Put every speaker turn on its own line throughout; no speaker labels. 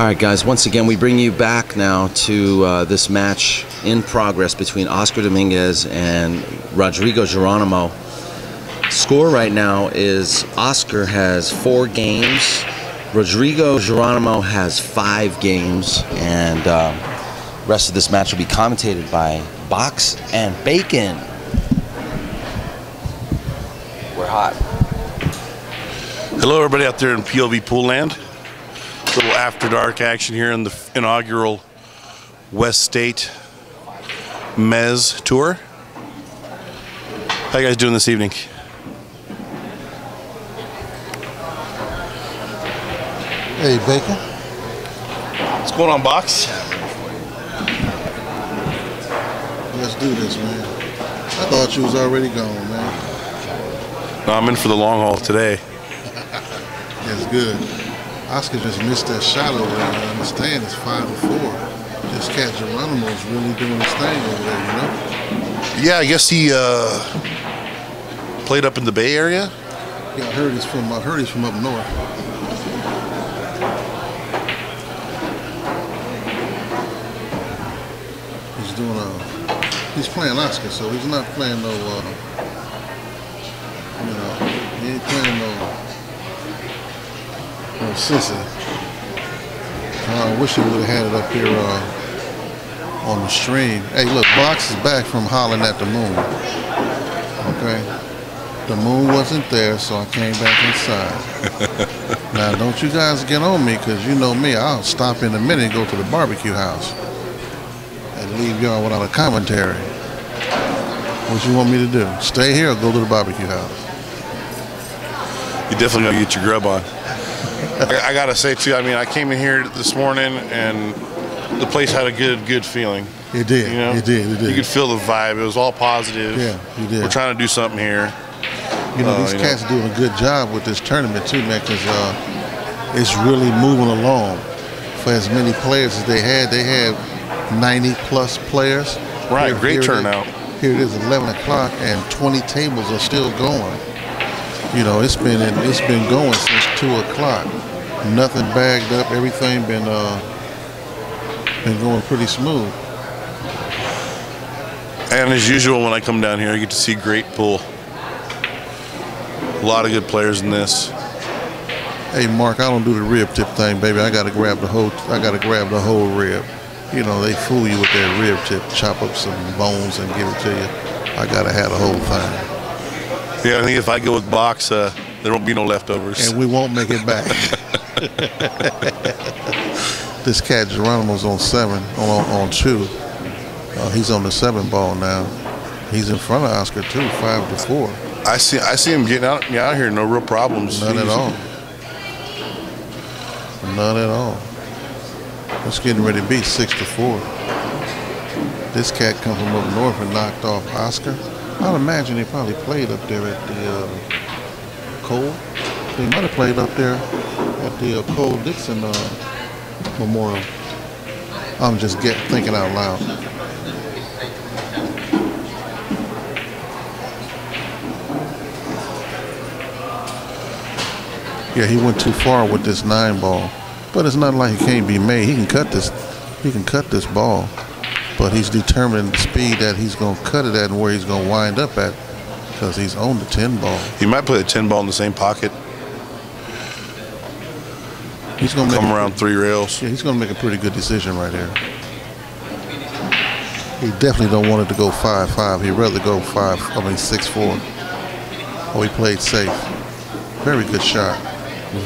Alright guys, once again we bring you back now to this match in progress between Oscar Dominguez and Rodrigo Geronimo. Score right now is Oscar has 4 games, Rodrigo Geronimo has 5 games, and rest of this match will be commentated by Box and Bacon. We're hot.
Hello everybody out there in POVPOOL land. A little after dark action here in the inaugural West State Mez tour. How you guys doing this evening?
Hey, Bacon.
What's going on, Box?
Let's do this, man. I thought you was already gone, man.
No, I'm in for the long haul today.
That's good. Oscar just missed that shot over there. I understand it's 5-4. This cat Geronimo's really doing his thing over there, you know?
Yeah, I guess he played up in the Bay Area.
Yeah, I heard he's from up north. He's doing he's playing Oscar, so he's not playing no you know, he ain't playing no sissy. I wish he would have had it up here on the stream. Hey, look, Box is back from hollering at the moon. Okay? The moon wasn't there, so I came back inside. Now, don't you guys get on me, because you know me. I'll stop in a minute and go to the barbecue house and leave y'all without a commentary. What you want me to do? Stay here or go to the barbecue house?
You definitely gotta get your grub on. I gotta say too, I mean, I came in here this morning and the place had a good feeling.
It did.
You know?
It did.
You could feel the vibe. It was all positive.
Yeah, you did.
We're trying to do something here.
You know, these cats are doing a good job with this tournament too, man, because it's really moving along. For as many players as they had 90+ players.
Right, great turnout.
Here it is, 11 o'clock, and 20 tables are still going. You know, it's been going since 2 o'clock. Nothing bagged up. Everything been going pretty smooth.
And as usual, when I come down here, I get to see great pool. A lot of good players in this.
Hey, Mark, I don't do the rib tip thing, baby. I gotta grab the whole rib. You know, they fool you with that rib tip. Chop up some bones and give it to you. I gotta have the whole thing.
Yeah, I think if I go with Box, there won't be no leftovers.
And we won't make it back. This cat Geronimo's on 7, on 2. He's on the 7 ball now. He's in front of Oscar too, 5-4.
I see him getting out here, no real problems.
None at all. None at all. It's getting ready to be 6-4. This cat come from up north and knocked off Oscar. I'd imagine they probably played up there at the Cole. They might have played up there at the Cole Dixon Memorial. I'm just thinking out loud. Yeah, he went too far with this 9 ball, but it's not like he can't be made. He can cut this. He can cut this ball. But he's determining the speed that he's going to cut it at and where he's going to wind up at, because he's on the 10 ball.
He might play the 10 ball in the same pocket.
He's going to
come around 3 rails.
Yeah, he's going to make a pretty good decision right here. He definitely don't want it to go 5-5. He'd rather go 6-4. Oh, he played safe. Very good shot.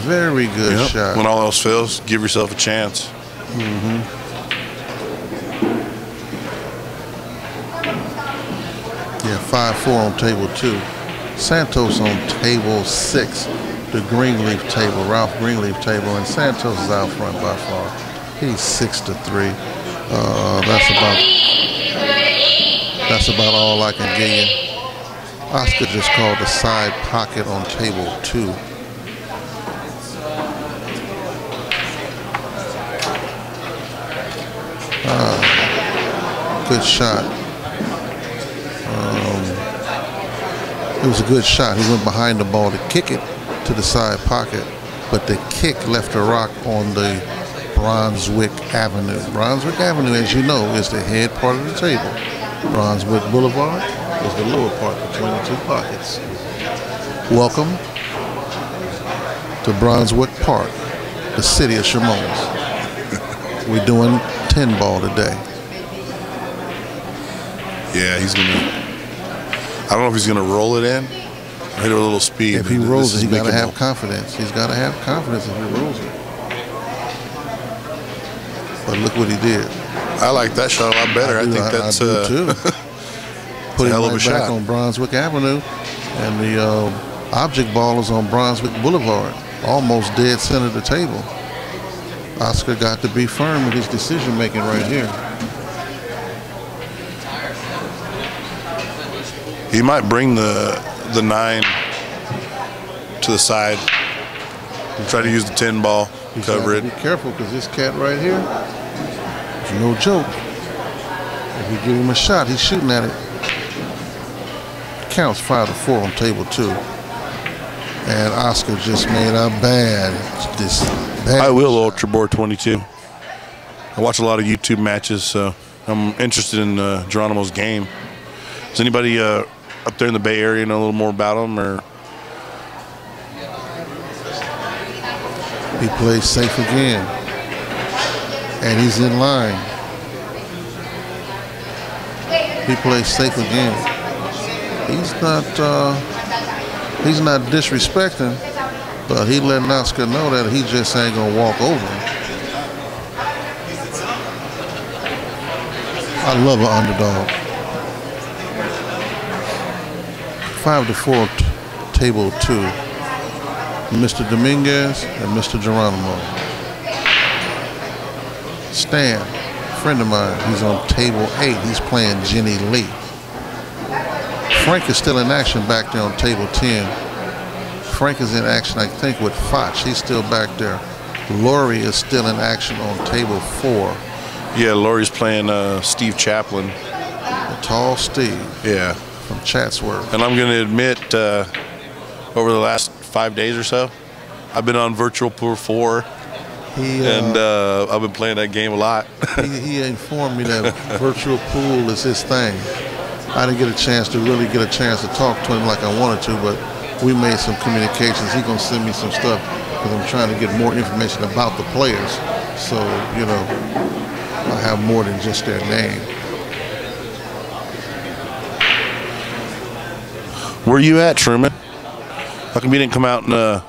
Very good shot.
When all else fails, give yourself a chance.
Mm-hmm. Yeah, 5-4 on table 2. Santos on table 6, the Greenleaf table, Ralph Greenleaf table, and Santos is out front by far. He's 6-3. That's about all I can give you. Oscar just called the side pocket on table 2. Good shot. It was a good shot. He went behind the ball to kick it to the side pocket, but the kick left a rock on the Brunswick Avenue. Brunswick Avenue, as you know, is the head part of the table. Brunswick Boulevard is the lower part between the two pockets. Welcome to Brunswick Park, the city of Chamonix. We're doing 10 ball today.
Yeah, he's gonna. I don't know if he's gonna roll it in. Hit it with a little speed.
If he rolls it, he gotta have confidence. He's gotta have confidence if he rolls it. But look what he did.
I like that shot a lot better. I think that's
I do too. Put him right back on Brunswick Avenue, and the object ball is on Brunswick Boulevard, almost dead center of the table. Oscar got to be firm in his decision making right here.
He might bring the 9 to the side and try to use the 10 ball and cover it.
Be careful, because this cat right here is no joke. If you give him a shot, he's shooting at it. Counts 5-4 on table 2. And Oscar just made a bad.
I will Ultra Board 22. I watch a lot of YouTube matches, so I'm interested in Geronimo's game. Does anybody up there in the Bay Area know a little more about him? Or
he plays safe again, and he's in line. He plays safe again. He's not disrespecting, but he letting Oscar know that he just ain't gonna walk over him. I love an underdog. 5-4 table 2. Mr. Dominguez and Mr. Geronimo. Stan, friend of mine, he's on table 8. He's playing Jenny Lee. Frank is still in action back there on table 10. Frank is in action, I think, with Foch. He's still back there. Laurie is still in action on table 4.
Yeah, Laurie's playing Steve Chaplin.
The tall Steve.
Yeah.
From Chatsworth.
And I'm going to admit, over the last 5 days or so, I've been on Virtual Pool 4. And I've been playing that game a lot.
he informed me that Virtual Pool is his thing. I didn't get a chance to really get a chance to talk to him like I wanted to, but we made some communications. He's going to send me some stuff because I'm trying to get more information about the players. So, you know, I have more than just their name.
Where you at, Truman? How come you didn't come out and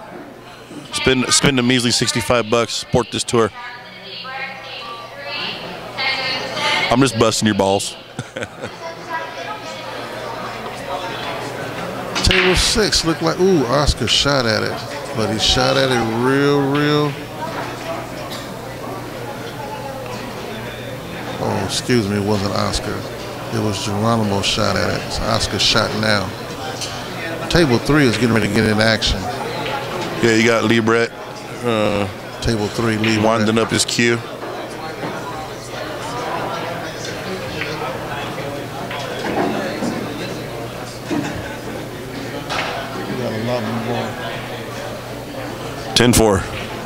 spend a measly $65, support this tour? I'm just busting your balls.
Table 6 looked like, ooh, Oscar shot at it, but he shot at it real. Oh, excuse me, it wasn't Oscar. It was Geronimo shot at it. It's Oscar shot now. Table 3 is getting ready to get in action.
Yeah, you got Libret.
Table 3, Libret.
Winding up his cue.
We got a lot more.
10-4,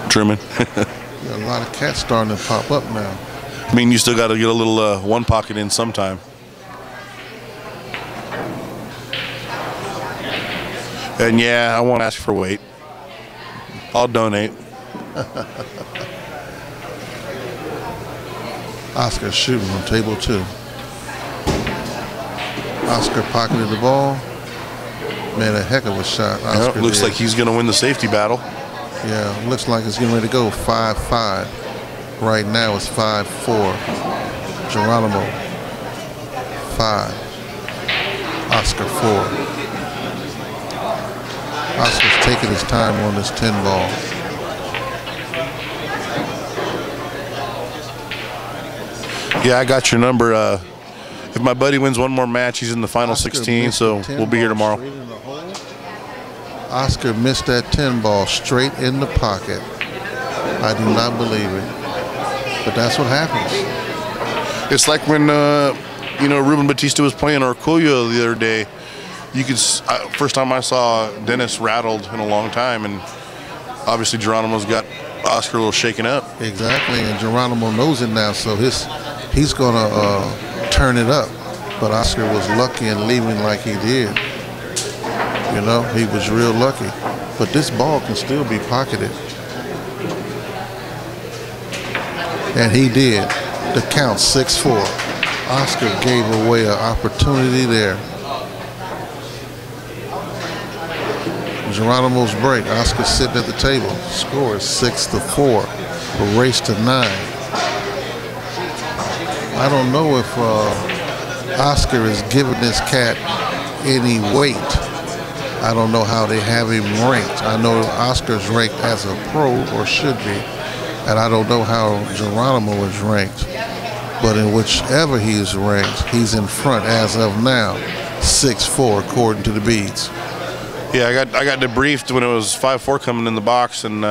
Truman.
Got a lot of cats starting to pop up now.
I mean, you still got to get a little one pocket in sometime. And yeah, I won't ask for weight. I'll donate.
Oscar shooting on table 2. Oscar pocketed the ball. Made a heck of a shot. Oscar
looks like he's going to win the safety battle.
Yeah, looks like it's getting ready to go 5-5. Right now it's 5-4. Geronimo 5. Oscar 4. Oscar's taking his time on this 10 ball.
Yeah, I got your number. If my buddy wins one more match, he's in the final 16, so we'll be here tomorrow.
Oscar missed that 10 ball straight in the pocket. I do not believe it. But that's what happens.
It's like when, Ruben Batista was playing Orcullo the other day. You could, first time I saw Dennis rattled in a long time, and obviously Geronimo's got Oscar a little shaken up.
Exactly, and Geronimo knows it now, so he's gonna turn it up. But Oscar was lucky in leaving like he did. You know, he was real lucky. But this ball can still be pocketed. And he did. The count 6-4. Oscar gave away an opportunity there. Geronimo's break. Oscar sitting at the table. Score is 6-4. A race to 9. I don't know if Oscar is giving this cat any weight. I don't know how they have him ranked. I know Oscar's ranked as a pro, or should be, and I don't know how Geronimo is ranked. But in whichever he is ranked, he's in front as of now, 6-4 according to the beads.
Yeah, I got debriefed when it was 5-4 coming in the box, and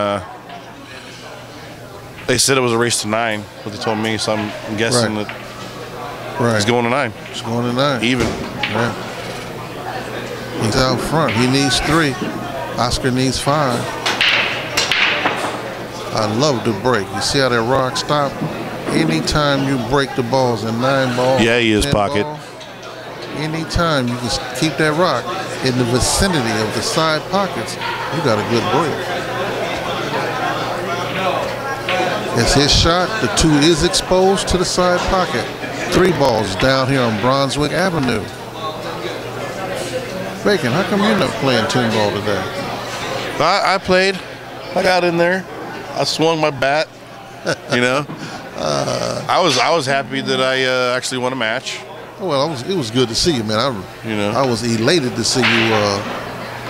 they said it was a race to 9. What they told me, so I'm guessing that he's going to 9.
He's going to 9.
Even.
Yeah. He's out front. He needs 3. Oscar needs 5. I love the break. You see how that rock stopped? Anytime you break the balls in 9 ball,
yeah, he is pocket.
Ball, anytime you can keep that rock in the vicinity of the side pockets, you got a good break. It's his shot. The 2 is exposed to the side pocket. 3 balls down here on Brunswick Avenue. Bacon, how come you're not playing 10 ball today?
I played. I got in there. I swung my bat. You know, I was happy that I actually won a match.
Well, it was good to see you, man. I was elated to see you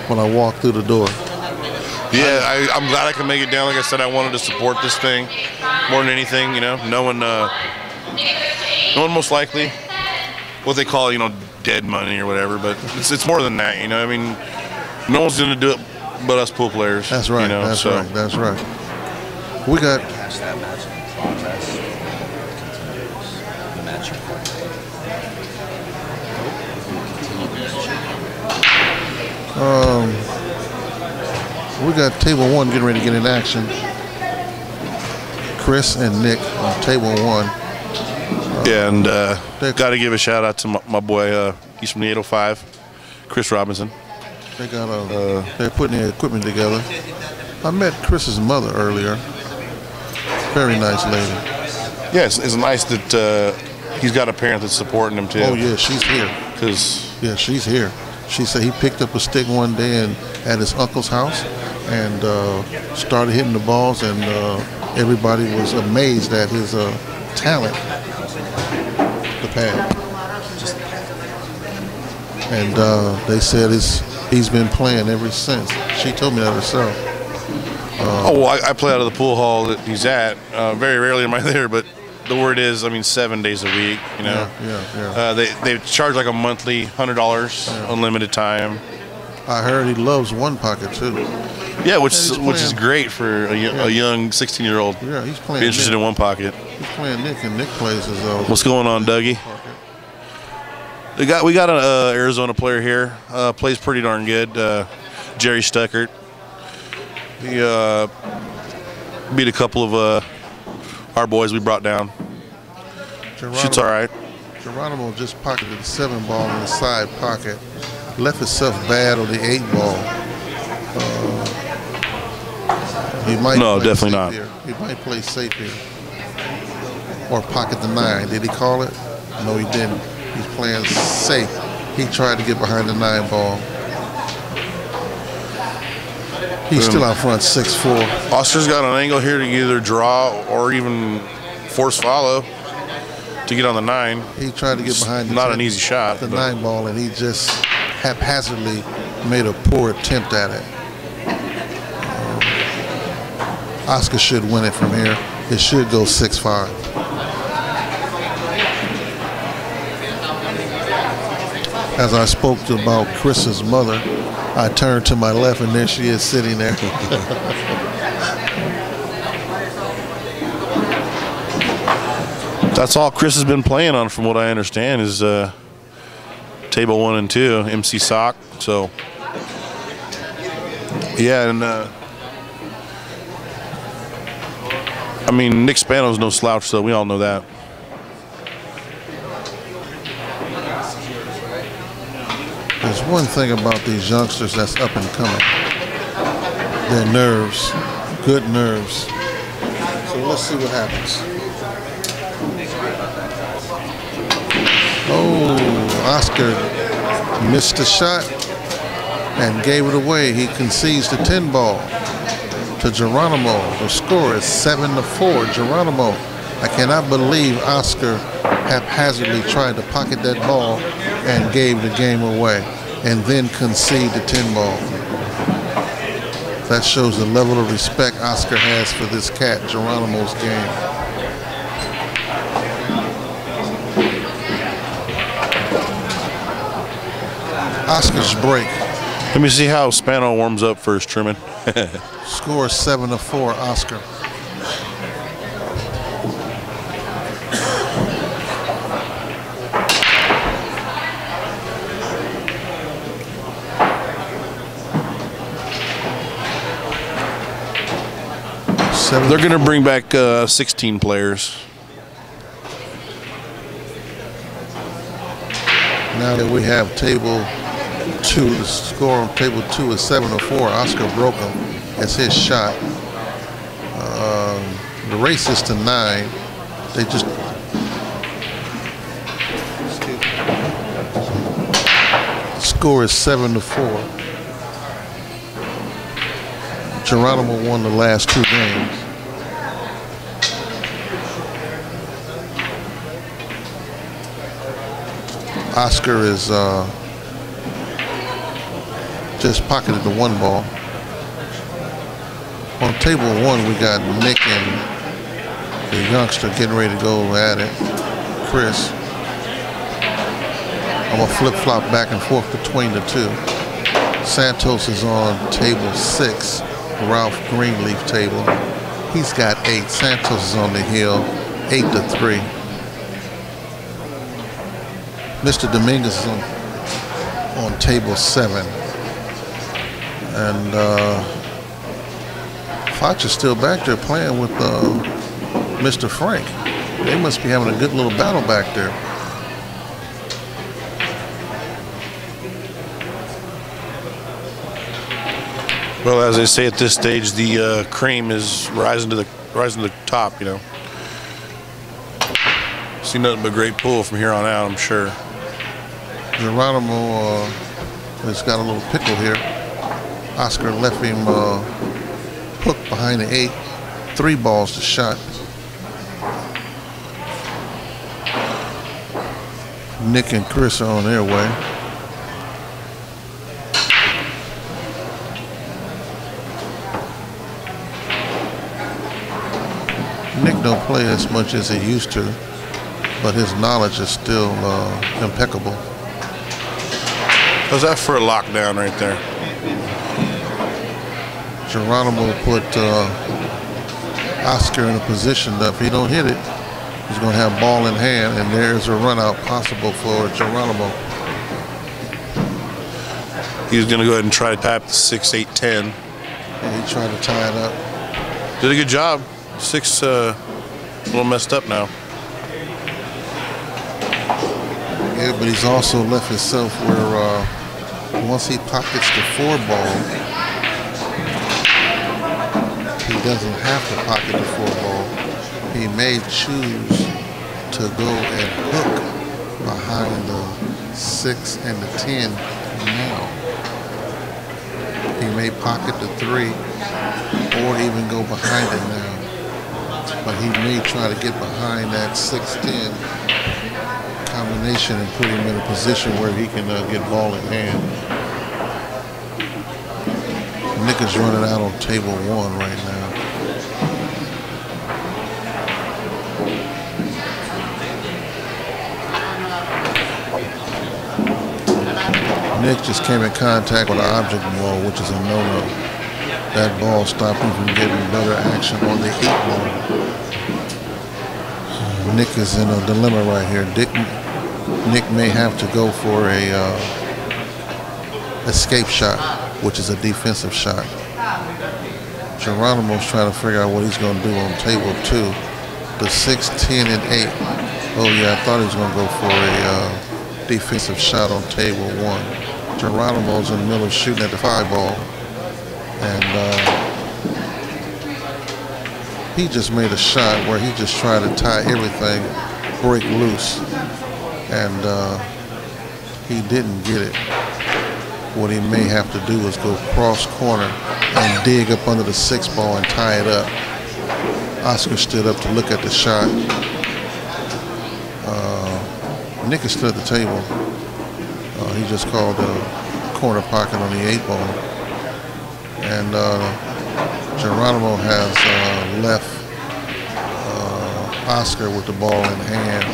when I walked through the door.
Yeah, I'm glad I could make it down. Like I said, I wanted to support this thing more than anything. You know, no one most likely what they call, you know, dead money or whatever, but it's more than that, you know. I mean, no one's going to do it but us pool players.
That's right. You know, That's right. We got. We got table 1 getting ready to get in action. Chris and Nick on table 1.
Yeah, and got to give a shout out to my boy. He's from the 805, Chris Robinson.
They got they're putting the equipment together. I met Chris's mother earlier. Very nice lady.
Yeah, it's nice that he's got a parent that's supporting him too.
Oh yeah, she's here.
Yeah,
she's here. She said he picked up a stick one day at his uncle's house and started hitting the balls, and everybody was amazed at his talent. The pad. And they said he's been playing ever since. She told me that herself.
I play out of the pool hall that he's at. Very rarely am I there, but the word is, I mean, 7 days a week. You know.
Yeah.
They charge like a monthly $100, unlimited time.
I heard he loves one pocket too.
Yeah, which is great for a young 16-year-old.
Yeah, he's playing.
Be interested in one pocket.
He's playing Nick, and Nick plays his own.
What's going on, Dougie? We got an Arizona player here. Plays pretty darn good. Jerry Stuckert. He beat a couple of our boys we brought down. Shoots all right.
Geronimo just pocketed the 7 ball in the side pocket. Left himself bad on the 8 ball. He might
definitely not.
Here. He might play safe here. Or pocket the 9. Did he call it? No, he didn't. He's playing safe. He tried to get behind the 9 ball. He's still out front, 6-4.
Oscar's got an angle here to either draw or even force follow to get on the 9.
He tried to get behind the
not an easy shot.
The 9 ball, and he just haphazardly made a poor attempt at it. Oscar should win it from here. It should go 6-5. As I spoke about Chris's mother, I turned to my left, and there she is sitting there.
That's all Chris has been playing on, from what I understand, is table 1 and 2, MC Sock. So, yeah, and I mean, Nick Spano's no slouch, so we all know that.
There's one thing about these youngsters that's up and coming. Their nerves, good nerves. So let's see what happens. Oh, Oscar missed the shot and gave it away. He concedes the 10 ball to Geronimo. The score is 7-4. Geronimo, I cannot believe Oscar haphazardly tried to pocket that ball and gave the game away and then concede the 10 ball. That shows the level of respect Oscar has for this cat, Geronimo's game. Oscar's break.
Let me see how Spano warms up first, Truman.
Score is 7-4, Oscar.
They're going to bring back 16 players.
Now that we have table 2, the score on table 2 is 7-4. Oscar broke him. That's his shot. The race is to 9. They just the score is 7-4. Geronimo won the last 2 games. Oscar is just pocketed the 1 ball. On table 1, we got Nick and the youngster getting ready to go at it. Chris. I'm going to flip-flop back and forth between the 2. Santos is on table 6. Ralph Greenleaf table. He's got 8. Santos is on the hill, 8-3. Mr. Dominguez is on table 7. And Foch is still back there playing with Mr. Frank. They must be having a good little battle back there.
Well, as they say at this stage, the cream is rising to the top. You know, see nothing but great pool from here on out, I'm sure.
Geronimo has got a little pickle here. Oscar left him hooked behind the 8. 3 balls to shot. Nick and Chris are on their way. Nick don't play as much as he used to, but his knowledge is still impeccable.
How's that for a lockdown right there?
Geronimo put Oscar in a position that if he don't hit it, he's going to have ball in hand, and there's a run out possible for Geronimo.
He's going to go ahead and try to tap the 6, 8, 10.
And he tried to tie it up.
Did a good job. 6 a little messed up now.
Yeah, but he's also left himself where once he pockets the 4 ball, he doesn't have to pocket the 4 ball. He may choose to go and hook behind the 6 and the 10 now. He may pocket the 3 or even go behind it now. But he may try to get behind that 6-10 combination and put him in a position where he can get ball in hand. Nick is running out on table 1 right now. Nick just came in contact with an object ball, which is a no-no. That ball stopped him from getting better action on the 8 ball. Nick is in a dilemma right here. Nick may have to go for a escape shot, which is a defensive shot. Geronimo's trying to figure out what he's going to do on table 2. The 6, 10, and 8. Oh yeah, I thought he was going to go for a defensive shot on table 1. Geronimo's in the middle of shooting at the 5 ball. And he just made a shot where he just tried to tie everything, break loose. And he didn't get it. What he may have to do is go cross corner and dig up under the 6 ball and tie it up. Oscar stood up to look at the shot. Nick is still at the table. He just called a corner pocket on the 8 ball. And Geronimo has left Oscar with the ball in hand.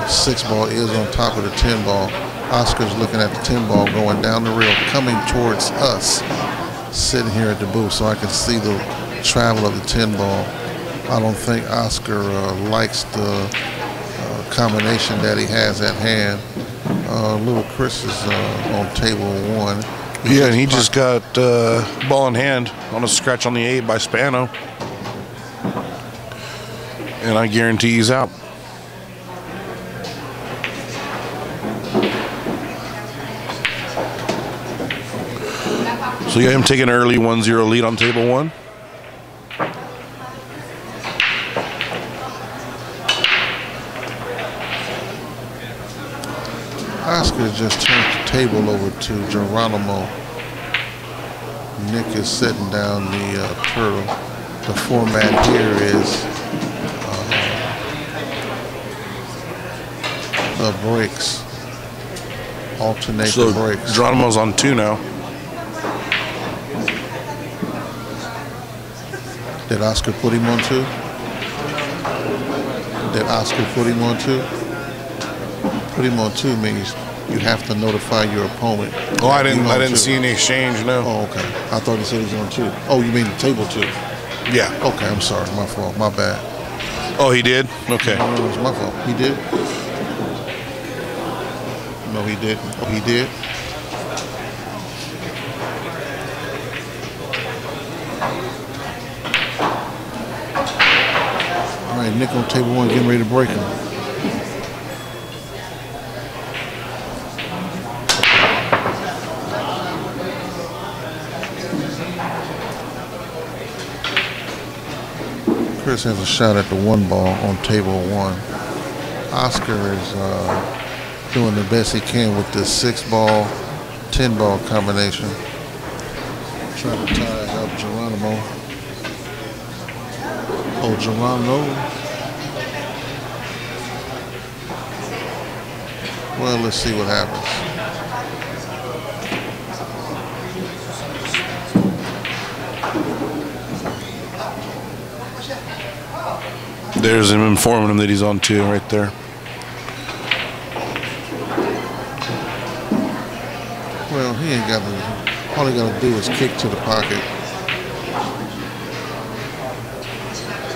6 ball is on top of the 10 ball. Oscar's looking at the 10 ball going down the rail, coming towards us, sitting here at the booth, so I can see the travel of the 10 ball. I don't think Oscar likes the combination that he has at hand. Little Chris is on table 1.
Yeah, and he just got ball in hand on a scratch on the 8 by Spano. And I guarantee he's out. So you got him taking an early 1-0 lead on table 1.
Oscar just turned the table over to Geronimo. Nick is setting down the turtle. The format here is the breaks, alternate the breaks.
Geronimo's on 2 now.
Did Oscar put him on 2? Did Oscar put him on 2? Put him on 2 means you have to notify your opponent.
Oh, I didn't see any exchange, no.
Oh, okay. I thought he said he was on 2. Oh, you mean table 2?
Yeah.
Okay, I'm sorry. My fault. My bad.
Oh, he did? Okay.
No, it was my fault. He did? No, he didn't. Oh, he did? All right, Nick on table 1 getting ready to break him. Chris has a shot at the 1 ball on table 1. Oscar is doing the best he can with this 6 ball, 10 ball combination. Trying to tie up Geronimo. Oh, Geronimo. Well, let's see what happens.
There's him informing him that he's on 2 right there.
Well, he ain't got to, all he got to do is kick to the pocket.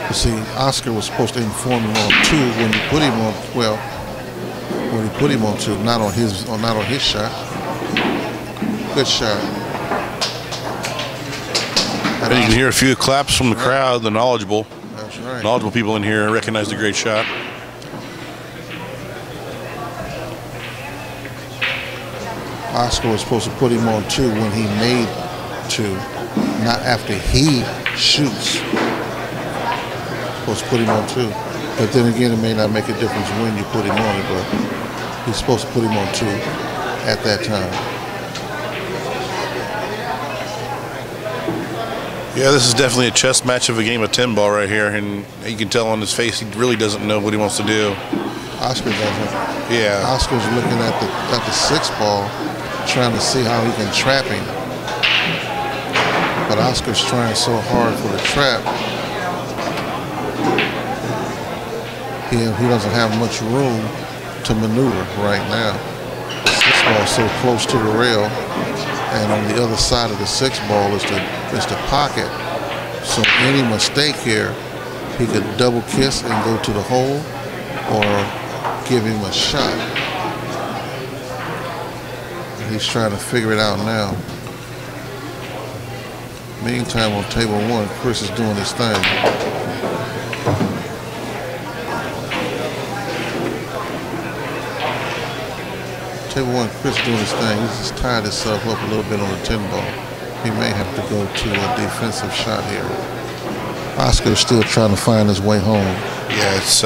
You see, Oscar was supposed to inform him on 2 when you put him on, well, when he put him on 2, not on his shot. Good shot.
And you can hear a few claps from the crowd, the knowledgeable.
That's right.
Knowledgeable people in here recognize the great shot.
Oscar was supposed to put him on 2 when he made 2, not after he shoots. Supposed to put him on 2. But then again, it may not make a difference when you put him on it, but he's supposed to put him on 2 at that time.
Yeah, this is definitely a chess match of a game of 10 ball right here, and you can tell on his face he really doesn't know what he wants to do.
Oscar doesn't.
Yeah.
Oscar's looking at the 6 ball, trying to see how he can trap him. But Oscar's trying so hard for the trap. He doesn't have much room to maneuver right now. The 6 ball is so close to the rail, and on the other side of the 6 ball is the pocket. So any mistake here, he could double kiss and go to the hole, or give him a shot. And he's trying to figure it out now. Meantime, on table 1, Chris is doing his thing. Table 1, Chris doing his thing. He's just tied himself up a little bit on the 10 ball. He may have to go to a defensive shot here. Oscar's still trying to find his way home.
Yeah, it's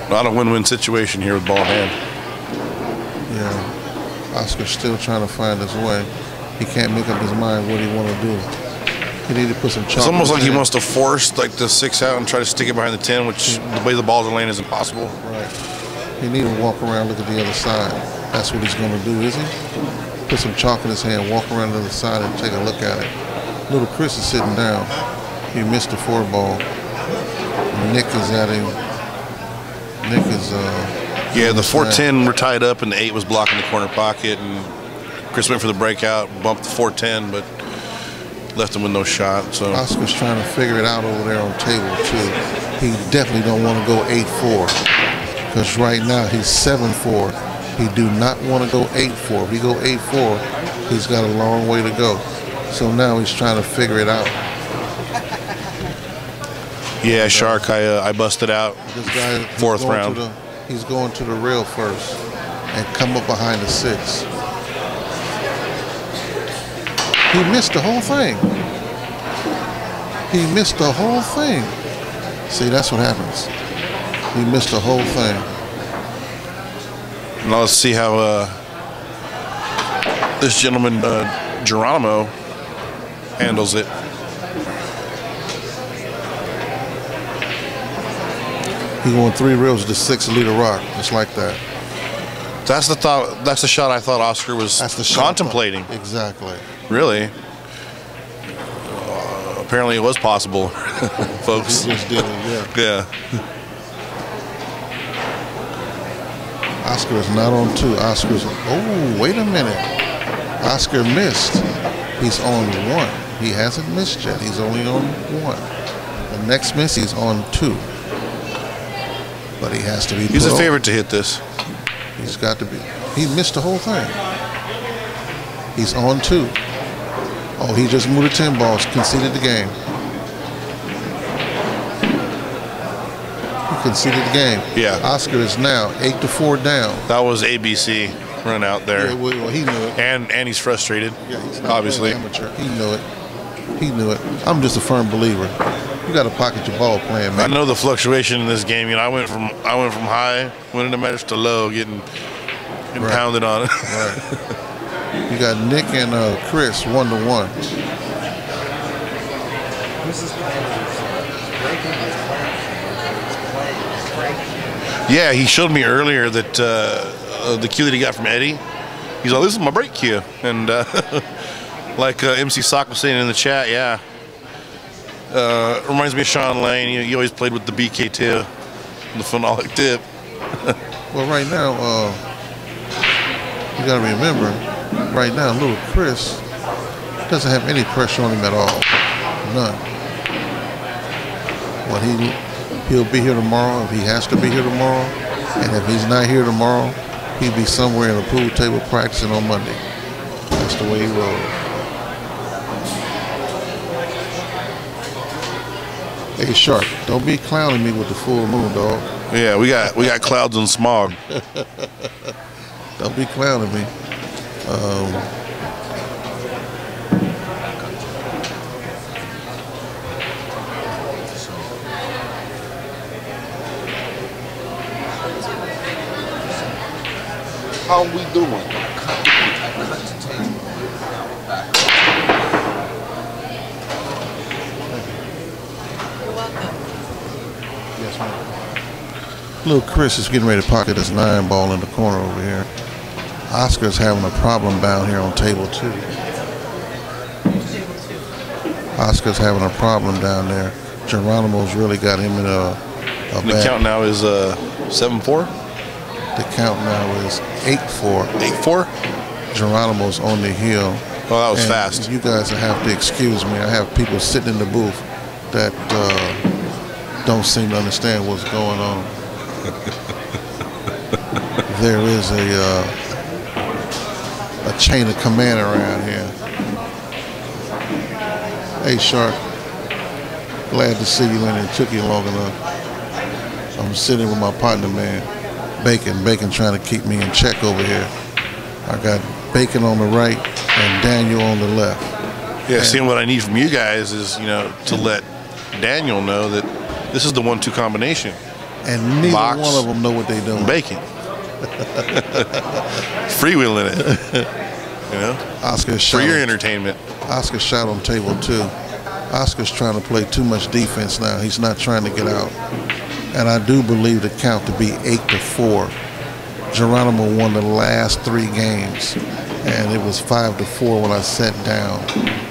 not a win-win situation here with ball in hand.
Yeah, Oscar's still trying to find his way. He can't make up his mind what he want to do. He need to put some chalk.
It's almost like he wants to force like the 6 out and try to stick it behind the 10, which the way the balls are laying is impossible.
Right. He need to walk around, look at the other side. That's what he's going to do, is he? Put some chalk in his hand, walk around to the other side and take a look at it. Little Chris is sitting down. He missed the 4 ball. Nick is at him. Nick is
yeah, the 4-10 were tied up and the 8 was blocking the corner pocket, and Chris went for the breakout, bumped the 4-10, but left him with no shot. So
Oscar's trying to figure it out over there on table 2. He definitely don't want to go 8-4, because right now he's 7-4. He do not want to go 8-4. If he go 8-4, he's got a long way to go. So now he's trying to figure it out.
yeah, Shark, I busted out.
This guy,
4th round.
He's going to the rail first and come up behind the 6. He missed the whole thing. He missed the whole thing. See, that's what happens. He missed the whole thing.
Now let's see how this gentleman, Geronimo, handles it.
He won 3 reels to 6 leader rock, just like that.
That's the thought. That's the shot I thought Oscar was contemplating.
Exactly.
Really? Apparently it was possible, folks.
He just did it, yeah.
Yeah.
Oscar is not on 2. Oscar's, oh, wait a minute. Oscar missed. He's on 1. He hasn't missed yet. He's only on 1. The next miss, he's on 2. But he has to be.
He's a favorite to hit this.
He's got to be. He missed the whole thing. He's on 2. Oh, he just moved the 10 balls, conceded the game. He conceded the game.
Yeah.
Oscar is now 8-4 down.
That was ABC run out there.
Yeah, well, he knew it.
And he's frustrated.
Yeah, he's not
obviously.
amateur. He knew it. He knew it. I'm just a firm believer. You got to pocket your ball playing, man.
I know the fluctuation in this game. You know, I went from high, winning the match, to low, getting
Right.
pounded on it.
Right. You got Nick and Chris 1-1.
Yeah, he showed me earlier that the cue that he got from Eddie, he's like, this is my break cue. And like MC Sock was saying in the chat, yeah. Reminds me of Sean Lane. He always played with the BK tip, the phenolic tip.
Well, right now, you got to remember, right now, little Chris doesn't have any pressure on him at all. None. Well, he'll be here tomorrow if he has to be here tomorrow. And if he's not here tomorrow, he'll be somewhere in a pool table practicing on Monday. That's the way he rolls. Hey, Shark, don't be clowning me with the full moon, dog.
Yeah, we got clouds and smog.
Don't be clowning me.
How we doing?
Yes, ma'am. Little Chris is getting ready to pocket this 9 ball in the corner over here. Oscar's having a problem down here on table 2. Oscar's having a problem down there. Geronimo's really got him in a
The
bad.
count now is 7-4?
The count now is 8-4.
8-4?
Geronimo's on the hill.
Oh, that was
And
fast.
You guys have to excuse me. I have people sitting in the booth that don't seem to understand what's going on. There is a chain of command around here. Hey, Shark. Glad to see you in it. It took you long enough. I'm sitting with my partner, man. Bacon trying to keep me in check over here. I got Bacon on the right and Daniel on the left.
Yeah, seeing what I need from you guys is, to let Daniel know that this is the 1-2 combination.
And neither
Box,
one of them know what they're doing.
Bacon. Freewheeling it.
Oscar
for your entertainment.
Oscar shot on table 2. Oscar's trying to play too much defense now. He's not trying to get out. And I do believe the count to be 8-4. Geronimo won the last 3 games, and it was 5-4 when I sat down.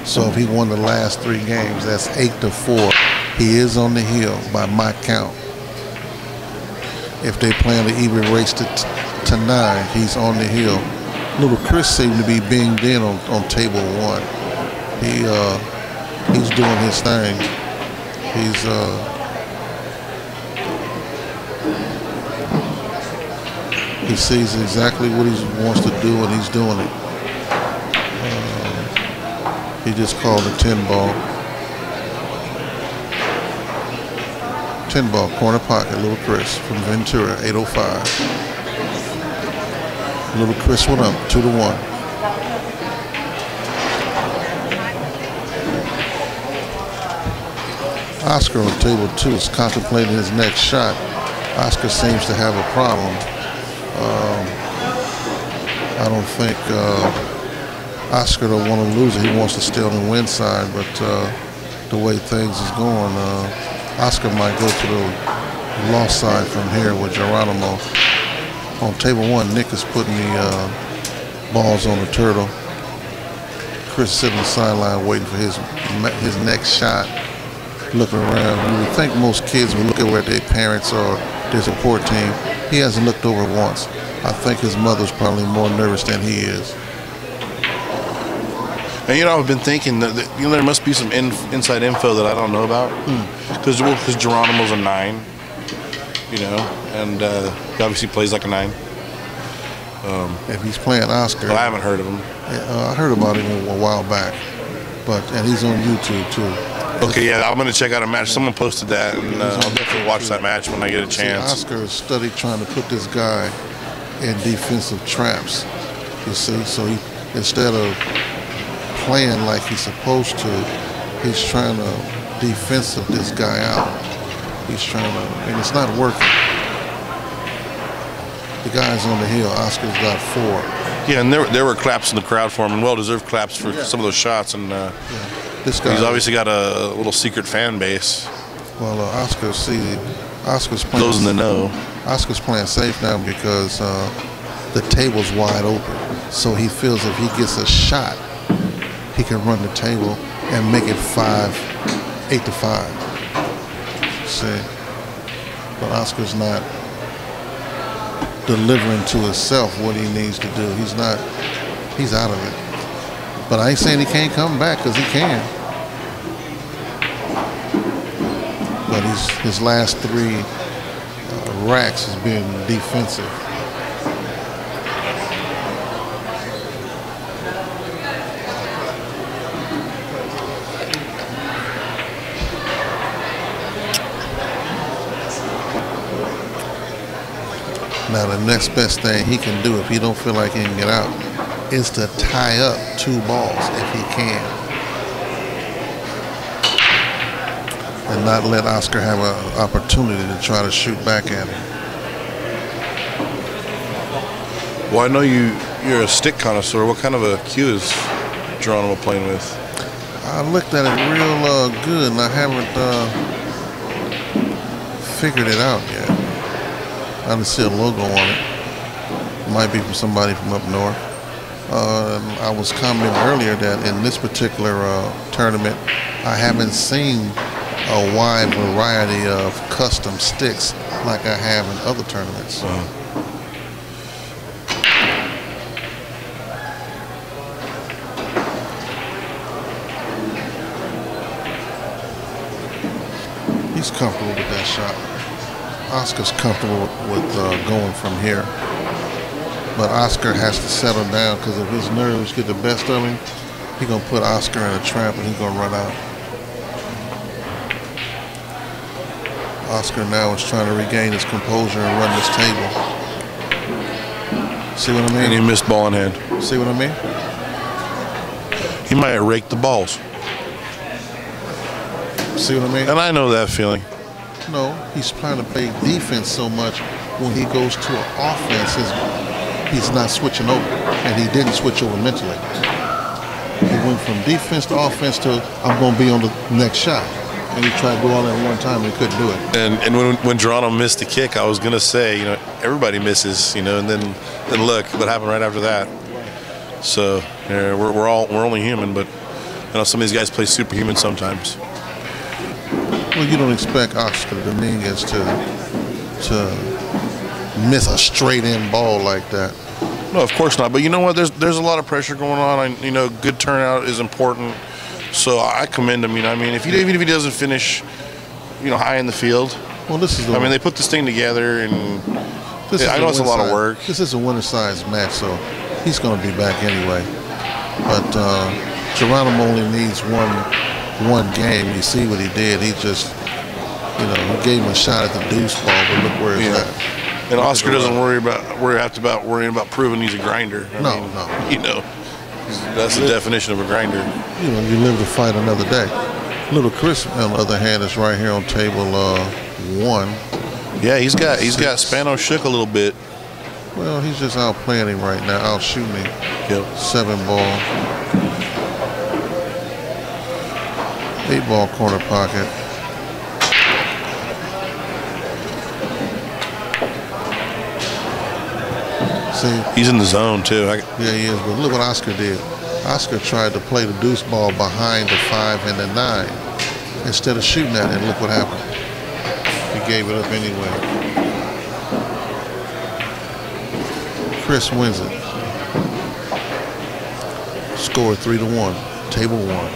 So if he won the last 3 games, that's 8-4. He is on the hill by my count. If they plan to even race to 9, he's on the hill. Little Chris seemed to be binged in on table 1. He's doing his thing. He sees exactly what he wants to do, and he's doing it. He just called a 10 ball. 10 ball, corner pocket, Little Chris from Ventura, 805. Little Chris went up, 2-1. Oscar on table 2 is contemplating his next shot. Oscar seems to have a problem. I don't think Oscar don't want to lose it. He wants to stay on the win side, but the way things is going, Oscar might go to the loss side from here with Geronimo. On table 1, Nick is putting the balls on the turtle. Chris sitting on the sideline waiting for his next shot. Looking around. You would think most kids would look at where their parents or their support team. He hasn't looked over once. I think his mother's probably more nervous than he is.
And I've been thinking that there must be some inside info that I don't know about. Because Geronimo's a 9, and he obviously plays like a 9.
If he's playing Oscar,
well, I haven't heard of him.
I heard about him a while back, and he's on YouTube too.
Okay, yeah, I'm going to check out a match. Someone posted that, and I'll definitely watch that match when I get a chance.
Oscar is studied trying to put this guy in defensive traps, you see. So instead of playing like he's supposed to, he's trying to defensive this guy out. He's trying to, and it's not working. The guy's on the hill. Oscar's got 4.
Yeah, and there were claps in the crowd for him, and well-deserved claps for some of those shots. And
this guy,
he's obviously got a little secret fan base.
Well, Oscar's playing.
Those in the know.
Oscar's playing safe now because the table's wide open. So he feels if he gets a shot, he can run the table and make it 8-5. See, but Oscar's not delivering to himself what he needs to do. He's out of it. But I ain't saying he can't come back, because he can. But his last 3 racks has been defensive. Now the next best thing he can do if he don't feel like he can get out is to tie up 2 balls if he can. And not let Oscar have an opportunity to try to shoot back at him.
Well, I know you're a stick connoisseur. What kind of a cue is Geronimo playing with?
I looked at it real good, and I haven't figured it out yet. I didn't see a logo on it. Might be from somebody from up north. I was commenting earlier that in this particular tournament, I haven't seen a wide variety of custom sticks like I have in other tournaments. He's comfortable with that shot. Oscar's comfortable with going from here. But Oscar has to settle down, because if his nerves get the best of him, he's going to put Oscar in a trap and he's going to run out. Oscar now is trying to regain his composure and run this table. See what I mean?
And he missed ball in hand.
See what I mean?
He might have raked the balls.
See what I mean?
And I know that feeling.
No, he's trying to play defense so much. When he goes to an offense, he's not switching over. And he didn't switch over mentally. He went from defense to offense to, I'm going to be on the next shot. And he tried to do all that at one time, and he couldn't do it.
And when Geronimo missed the kick, I was gonna say, everybody misses, and then look what happened right after that. So we're only human, but some of these guys play superhuman sometimes.
Well, you don't expect Oscar Dominguez to miss a straight in ball like that.
No, of course not. But you know what? There's a lot of pressure going on. Good turnout is important. So I commend him. Even if he doesn't finish, high in the field.
Well, this is.
They put this thing together, and I know it's a lot of work.
This is a winner-sized match, so he's going to be back anyway. But Geronimo only needs one game. You see what he did. He just, he gave him a shot at the deuce ball, but look where it's at.
And Oscar doesn't worry about worrying about proving he's a grinder.
No.
That's the definition of a grinder.
You live to fight another day. Little Chris, on the other hand, is right here on table 1.
Yeah, he's got Spano shook a little bit.
Well, he's just out playing him right now, out shooting him.
Yep.
7 ball. 8 ball corner pocket. See,
he's in the zone too.
Yeah, he is. But look what Oscar did. Oscar tried to play the deuce ball behind the 5 and the 9 instead of shooting at it. Look what happened. He gave it up anyway. Chris wins it. Score 3-1. Table 1.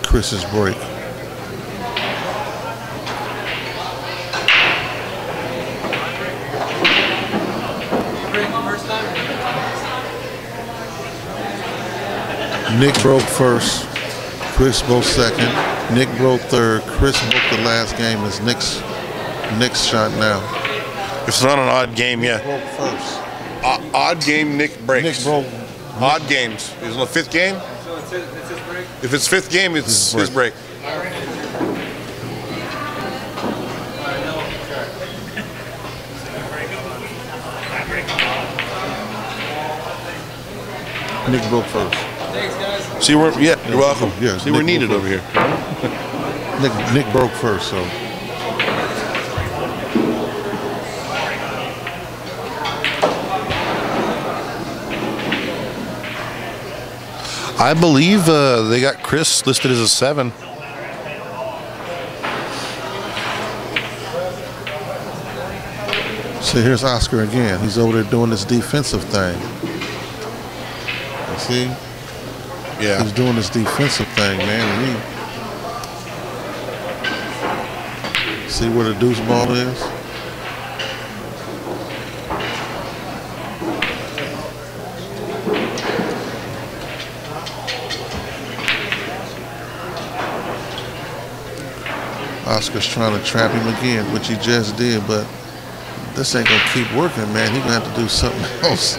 Chris's break. Nick broke first, Chris broke second, Nick broke third, Chris broke the last game. It's Nick's shot now.
If it's not an odd game, yeah.
Nick broke first.
Odd game, Nick breaks.
Nick broke.
Odd games. Is it the 5th game?
So it's his break?
If it's 5th game, it's his break.
Nick broke first.
Thanks, guys.
See, you're welcome.
Yeah,
see, we're needed over here.
Nick broke first, so.
I believe they got Chris listed as a 7.
See, here's Oscar again. He's over there doing this defensive thing. You see?
Yeah.
He's doing this defensive thing, man. See where the deuce ball is? Oscar's trying to trap him again, which he just did, but this ain't gonna keep working, man. He's gonna have to do something else.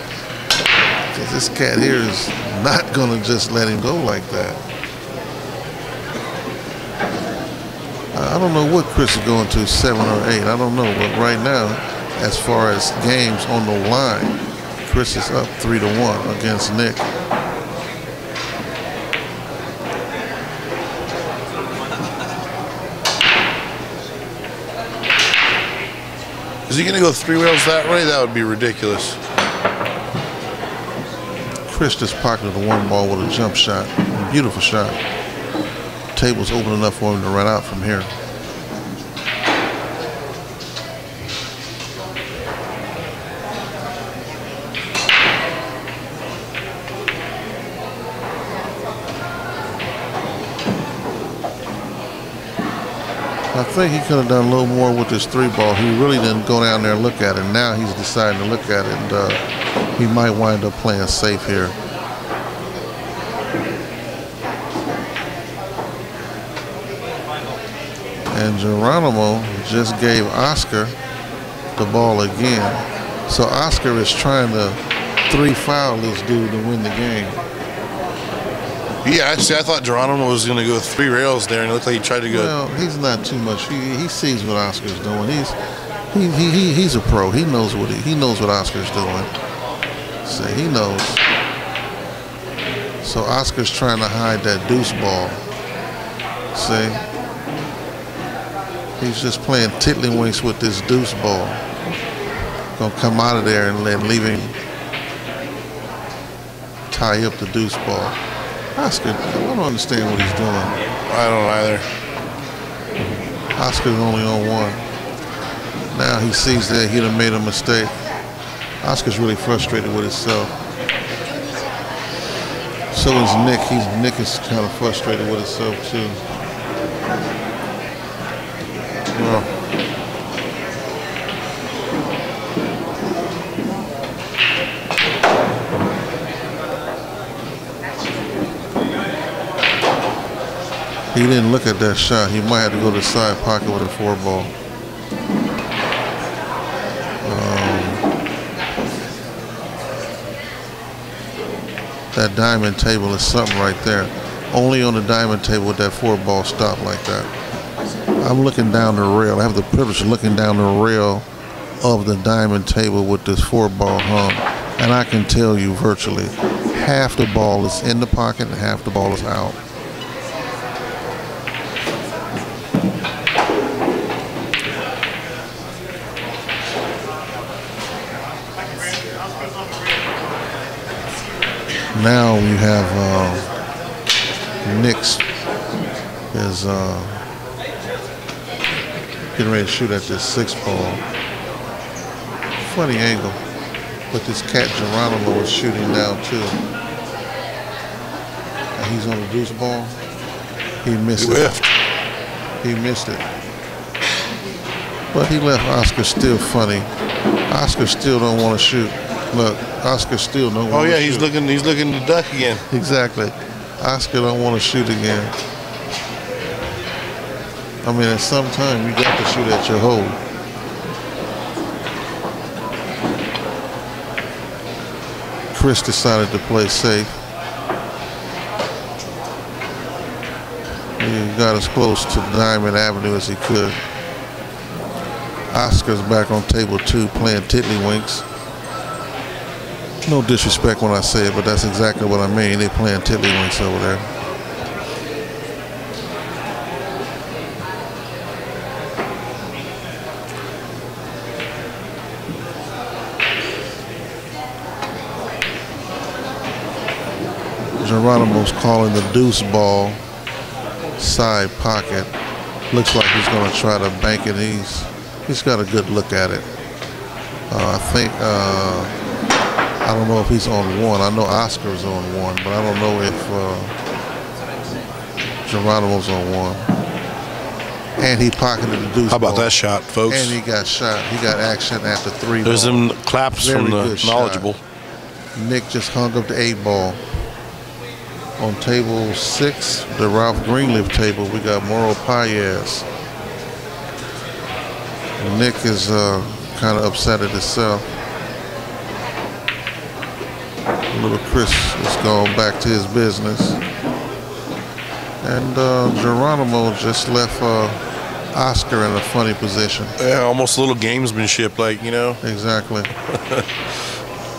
Because this cat here is not gonna just let him go like that. I don't know what Chris is going to, 7 or 8. I don't know, but right now, as far as games on the line, Chris is up 3-1 against Nick.
Is he going to go 3 rails that way? That would be ridiculous.
Chris just pocketed a 1 ball with a jump shot. Beautiful shot. Table's open enough for him to run out from here. I think he could have done a little more with this 3 ball. He really didn't go down there and look at it. Now he's deciding to look at it, and he might wind up playing safe here. And Geronimo just gave Oscar the ball again. So Oscar is trying to 3-foul this dude to win the game.
Yeah, actually, I thought Geronimo was going to go 3 rails there, and it looked like he tried to go.
Well, he's not too much. He sees what Oscar's doing. He's a pro. He knows what Oscar's doing. So he knows. So Oscar's trying to hide that deuce ball. See? He's just playing tiddlywinks with this deuce ball. Gonna come out of there and leave him tie up the deuce ball. Oscar, I don't understand what he's doing.
I don't either.
Oscar's only on 1. Now he sees that he done made a mistake. Oscar's really frustrated with himself. So is Nick. Nick is kind of frustrated with himself too. Well, he didn't look at that shot. He might have to go to the side pocket with a 4 ball. That diamond table is something right there. Only on the diamond table would that 4 ball stop like that. I'm looking down the rail. I have the privilege of looking down the rail of the diamond table with this 4 ball hung. And I can tell you virtually half the ball is in the pocket and half the ball is out. Now you have Nick's is getting ready to shoot at this 6 ball. Funny angle, but this cat Geronimo is shooting down too. And he's on the deuce ball. He missed it. He missed it. But he left Oscar still funny. Oscar still don't want to shoot. Look, Oscar still don't want to shoot.
Oh yeah, he's looking to duck again.
Exactly. Oscar don't want to shoot again. I mean, at some time you got to shoot at your hole. Chris decided to play safe. He got as close to Diamond Avenue as he could. Oscar's back on table 2 playing tiddlywinks. No disrespect when I say it, but that's exactly what I mean. They're playing tiddlywinks over there. Geronimo's calling the deuce ball side pocket. Looks like he's going to try to bank it. He's got a good look at it. I don't know if he's on 1. I know Oscar's on 1, but I don't know if Geronimo's on 1. And he pocketed the deuce.
How about
ball.
that shot, folks?
And he got shot. He got action at the 3
There's
ball.
some claps
Very
from the
good shot.
knowledgeable.
Nick just hung up the 8 ball. On table 6, the Ralph Greenleaf table, we got Mauro Paez. Nick is kind of upset at himself. Little Chris is going back to his business. And Geronimo just left Oscar in a funny position.
Yeah, almost a little gamesmanship, like, you know.
Exactly.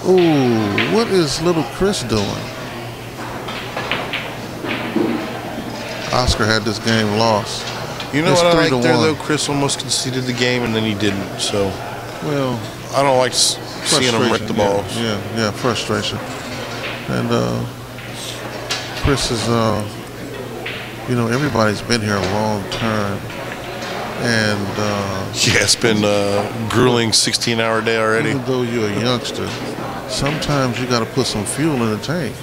Ooh, what is little Chris doing? Oscar had this game lost.
You know
It's
what I
3-1.
like there, though? Chris almost conceded the game, and then he didn't. So,
Well,
I don't like seeing him wreck the balls.
Yeah, frustration. And Chris is, everybody's been here a long time. And
Yeah, it's been a grueling 16-hour day already.
even though you're a youngster, sometimes you got to put some fuel in the tank.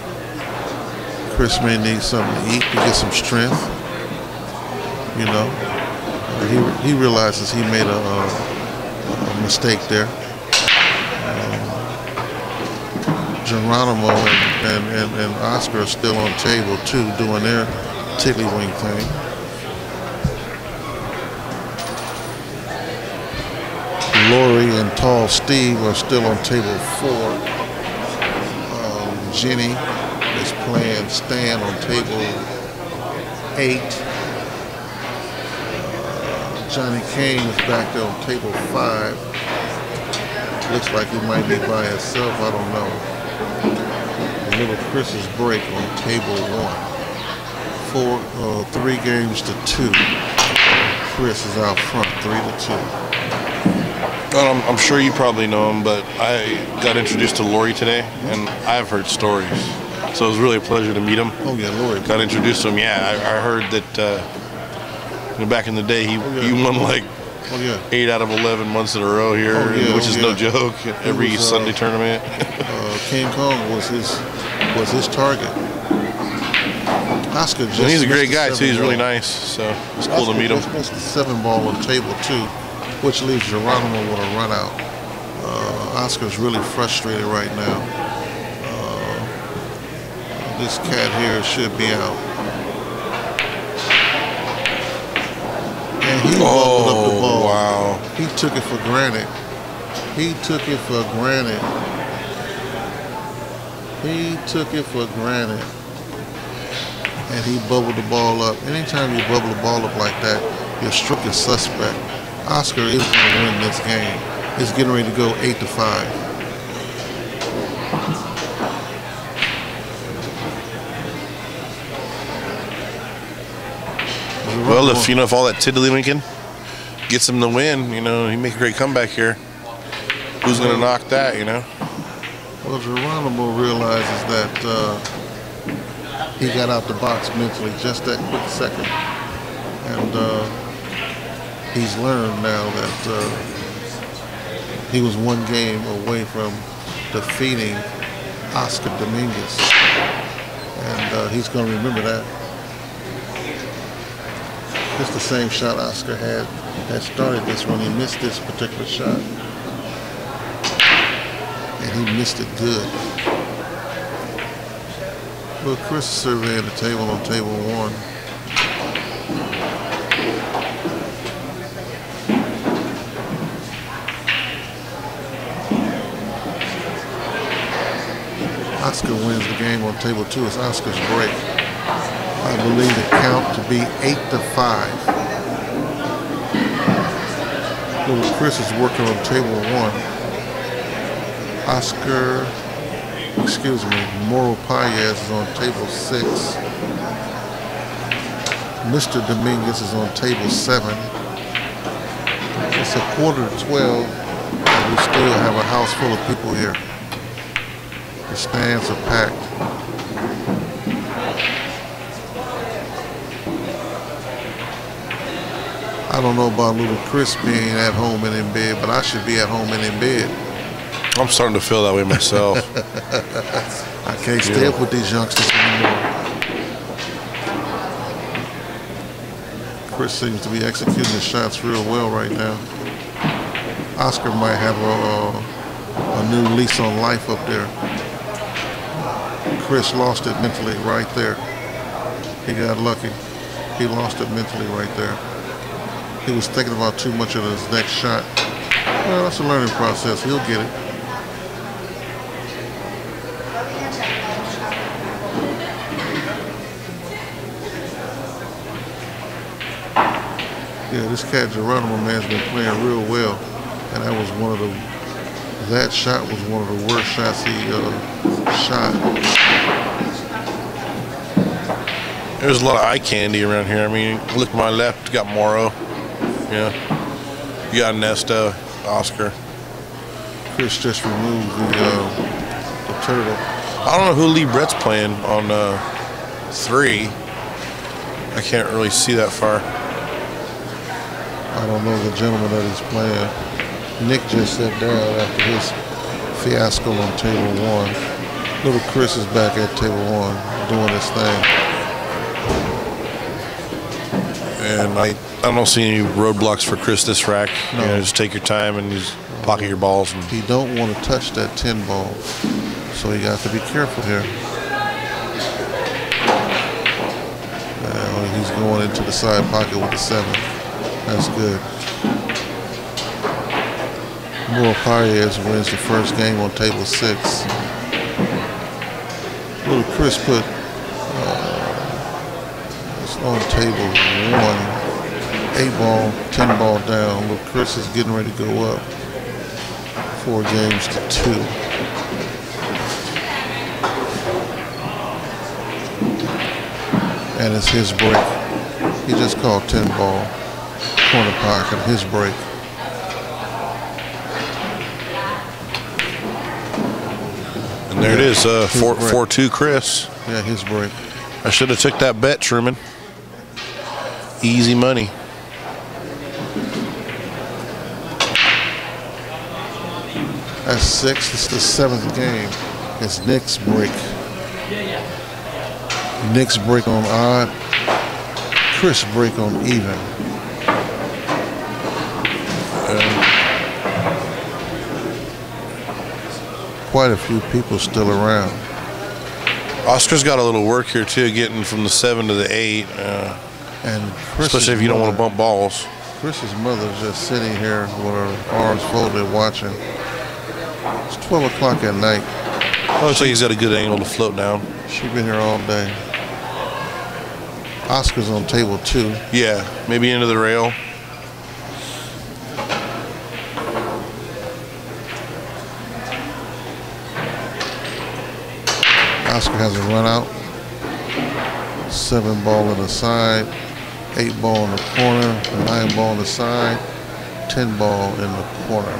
Chris may need something to eat to get some strength. You know, he realizes he made a mistake there. Geronimo and Oscar are still on table 2 doing their tiddlywink thing. Lori and Tall Steve are still on table 4. Jenny is playing Stan on table 8. Johnny Kane is back there on table 5. Looks like he might be by himself, I don't know. Little Chris's break on table 1. 3 games to 2. Chris is out front, 3-2.
Well, I'm sure you probably know him, but I got introduced to Lori today, and I've heard stories. So it was really a pleasure to meet him.
Oh yeah, Lori.
Got introduced to him. Yeah, I heard that back in the day he won like 8 out of 11 months in a row here, which is no joke. Every Sunday tournament.
King Kong was his target. Oscar just
and he's a great guy too. He's really nice. So it's cool to meet him.
Just missed the 7-ball on table 2, which leaves Geronimo with a run out. Oscar's really frustrated right now. This cat here should be out. And he bubbled up the ball.
Wow.
He took it for granted. He took it for granted. He took it for granted. And he bubbled the ball up. Anytime you bubble the ball up like that, you're stricken suspect. Oscar is going to win this game. It's getting ready to go 8-5.
Well, if all that tiddlywinking gets him to win, he make a great comeback here. Who's going to knock that,
Well, Geronimo realizes that he got out the box mentally just that quick second. And he's learned now that he was 1 game away from defeating Oscar Dominguez. And he's going to remember that. It's the same shot Oscar had started this when he missed this particular shot. And he missed it good. Well, Chris is surveying the table on table 1. Oscar wins the game on table 2. It's Oscar's break. I believe the count to be 8-5. Little Chris is working on table 1. Moro Paez is on table 6. Mr. Dominguez is on table 7. It's 11:45, and we still have a house full of people here. The stands are packed. I don't know about little Chris being at home and in bed, but I should be at home and in bed.
I'm starting to feel that way myself.
I can't stay up with these youngsters anymore. Chris seems to be executing his shots real well right now. Oscar might have a new lease on life up there. Chris lost it mentally right there. He got lucky. He lost it mentally right there. He was thinking about too much of his next shot. Well, that's a learning process. He'll get it. Yeah, this cat Geronimo man's been playing real well, and that shot was one of the worst shots he shot.
There's a lot of eye candy around here. I mean, look to my left, you got Moro. You got Nesta, Oscar.
Chris just removed the turtle.
I don't know who Lee Brett's playing on 3. I can't really see that far.
I don't know the gentleman that he's playing. Nick just sat down after his fiasco on table 1. Little Chris is back at table 1 doing his thing.
And I don't see any roadblocks for Chris this rack.
No.
Just take your time and just pocket your balls. And
he don't want to touch that 10 ball, so he got to be careful here. He's going into the side pocket with the 7. That's good. Paez wins the first game on table 6. Little Chris put it's on table 1, 8 ball, 10 ball down. Little Chris is getting ready to go up 4 games to 2. And it's his break. He just called 10 ball, corner pocket, his break.
And there it is, 4-2 Chris.
Yeah, his break.
I should have took that bet, Truman. Easy money.
That's 6. It's the 7th game. It's Nick's break. Nick's break on odd. Chris break on even. Quite a few people still around.
Oscar's got a little work here too, getting from the 7 to the 8.
And
especially if you don't want to bump balls.
Chris's mother's just sitting here with her arms folded watching. It's 12 o'clock at night.
Oh, so he's got a good angle to float down.
She's been here all day. Oscar's on table 2.
Yeah, maybe into the rail.
Oscar has a run out. 7 ball in the side, 8 ball in the corner, 9 ball in the side, 10 ball in the corner.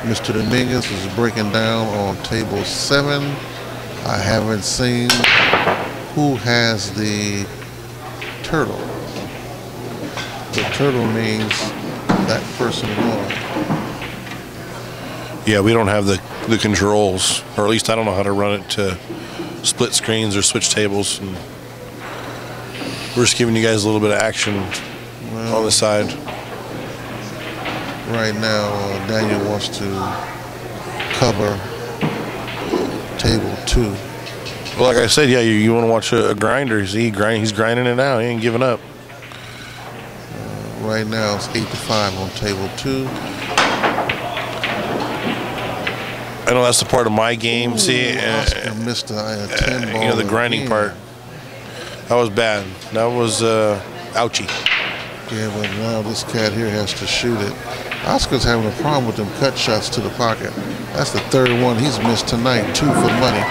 Mr. Dominguez is breaking down on table 7. I haven't seen who has the turtle. The turtle means that person won.
Yeah, we don't have the controls, or at least I don't know how to run it to split screens or switch tables. And we're just giving you guys a little bit of action on the side.
Right now, Daniel wants to cover table 2.
Well, like I said, yeah, you want to watch a grinder. He's grinding it out. He ain't giving up.
Right now, it's 8-5 on table 2.
I know that's the part of my game.
Ooh,
see,
Oscar missed a 10 ball.
you know, the grinding part. That was bad. That was ouchie.
Yeah, but now this cat here has to shoot it. Oscar's having a problem with them cut shots to the pocket. That's the 3rd one he's missed tonight. 2 for money.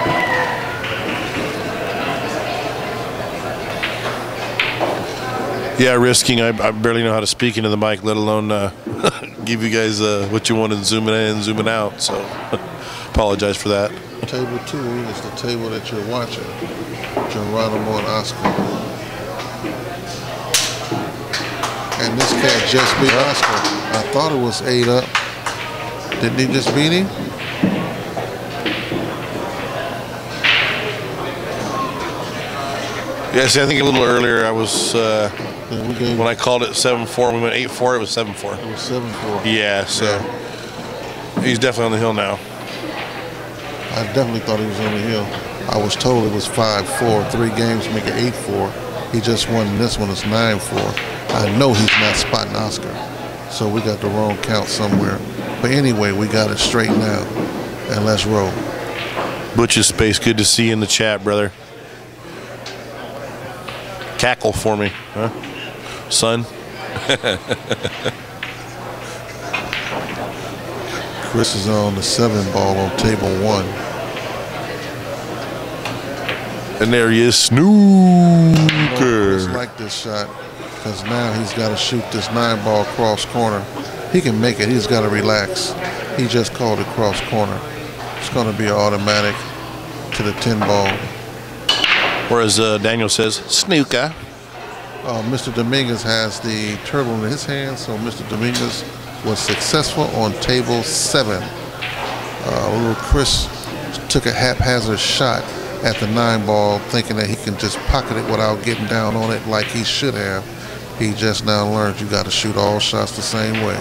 Yeah, risking. I barely know how to speak into the mic, let alone give you guys what you wanted, zooming in and zooming out. So apologize for that.
Table 2 is the table that you're watching. Geronimo and Oscar. And this cat just beat Oscar. I thought it was 8 up. Didn't he just beat him?
Yeah, see, I think a little earlier I was, when I called it 7-4, we went 8-4, it was 7-4.
It was 7-4.
Yeah, so he's definitely on the hill now.
I definitely thought he was on the hill. I was told it was 5-4, 3 games make it 8-4. He just won this one, it's 9-4. I know he's not spotting Oscar, so we got the wrong count somewhere. But anyway, we got it straight now, and let's roll.
Butch's Space, good to see you in the chat, brother. Cackle for me, huh, son?
Chris is on the 7 ball on table 1.
And there he is, snooker.
Chris like this shot because now he's got to shoot this 9 ball cross corner. He can make it. He's got to relax. He just called it cross corner. It's going to be automatic to the 10 ball.
Or as Daniel says, snooker.
Mr. Dominguez has the turtle in his hand, so Mr. Dominguez was successful on table 7. Little Chris took a haphazard shot at the 9 ball, thinking that he can just pocket it without getting down on it like he should have. He just now learned you got to shoot all shots the same way.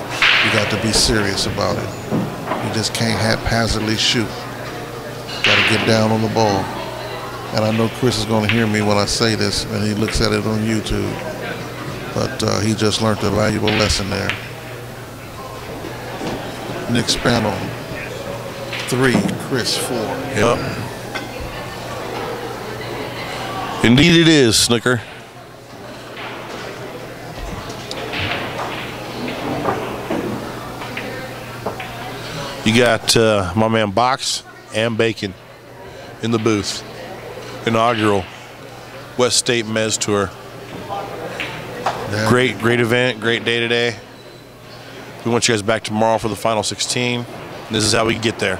You got to be serious about it. You just can't haphazardly shoot. Got to get down on the ball. And I know Chris is going to hear me when I say this, and he looks at it on YouTube. But he just learned a valuable lesson there. Nick Spano 3, Chris 4.
Yep. Indeed it is, Snooker. You got my man Box and Bacon in the booth. Inaugural West State Mez Tour. Great event, great day today. We want you guys back tomorrow for the final 16. This is how we get there.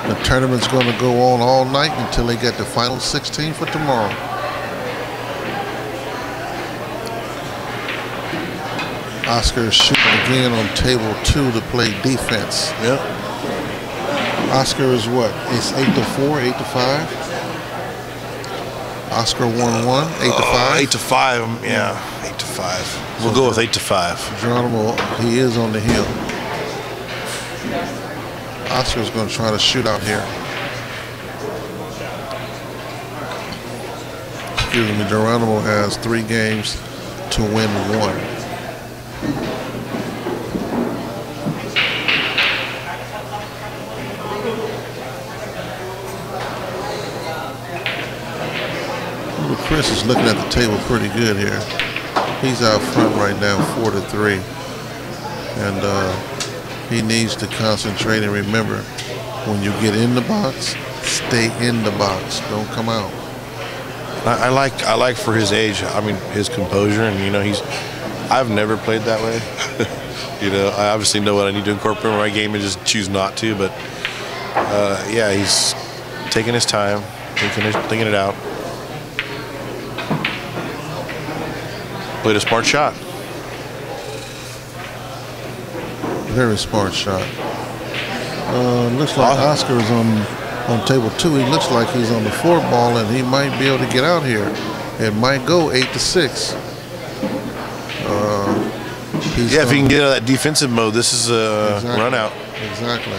The tournament's going to go on all night until they get the final 16 for tomorrow. Oscar is shooting again on table 2 to play defense.
Yep.
Oscar is what? It's 8-4, 8-5. Oscar 1-1, 8-5.
8-5, yeah, 8-5. We'll go with 8-5.
Geronimo, he is on the hill. Oscar's going to try to shoot out here. Excuse me, Geronimo has 3 games to win 1. Chris is looking at the table pretty good here. He's out front right now, 4-3. And he needs to concentrate and remember, when you get in the box, stay in the box. Don't come out.
I like for his age, I mean, his composure, and you know, I've never played that way. You know, I obviously know what I need to incorporate in my game and just choose not to, but yeah, he's taking his time, thinking it out. Played a smart shot.
Very smart shot. Looks like Oscar is on table 2. He looks like he's on the 4 ball, and he might be able to get out here. It might go 8-6.
Yeah, if he can get out of that defensive mode, this is a run out.
Exactly.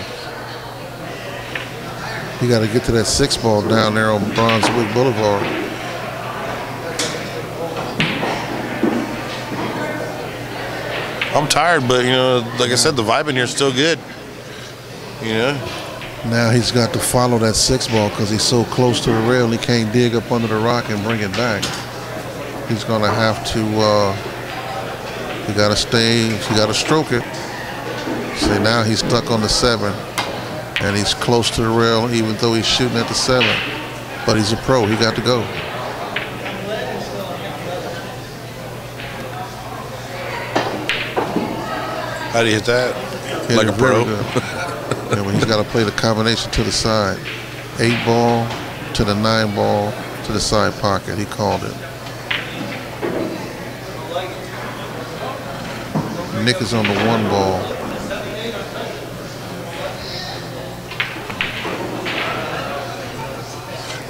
You got to get to that 6 ball down there on Brunswick Boulevard.
I'm tired, but you know, like I said, the vibe in here is still good. You know.
Now he's got to follow that 6 ball because he's so close to the rail. He can't dig up under the rock and bring it back. He's gonna have to. He got to stay. He got to stroke it. See, now he's stuck on the 7, and he's close to the rail, even though he's shooting at the 7. But he's a pro. He got to go.
How do you hit that?
Hit
like a pro.
Yeah, when he's got to play the combination to the side. 8 ball to the 9 ball to the side pocket. He called it. Nick is on the 1 ball.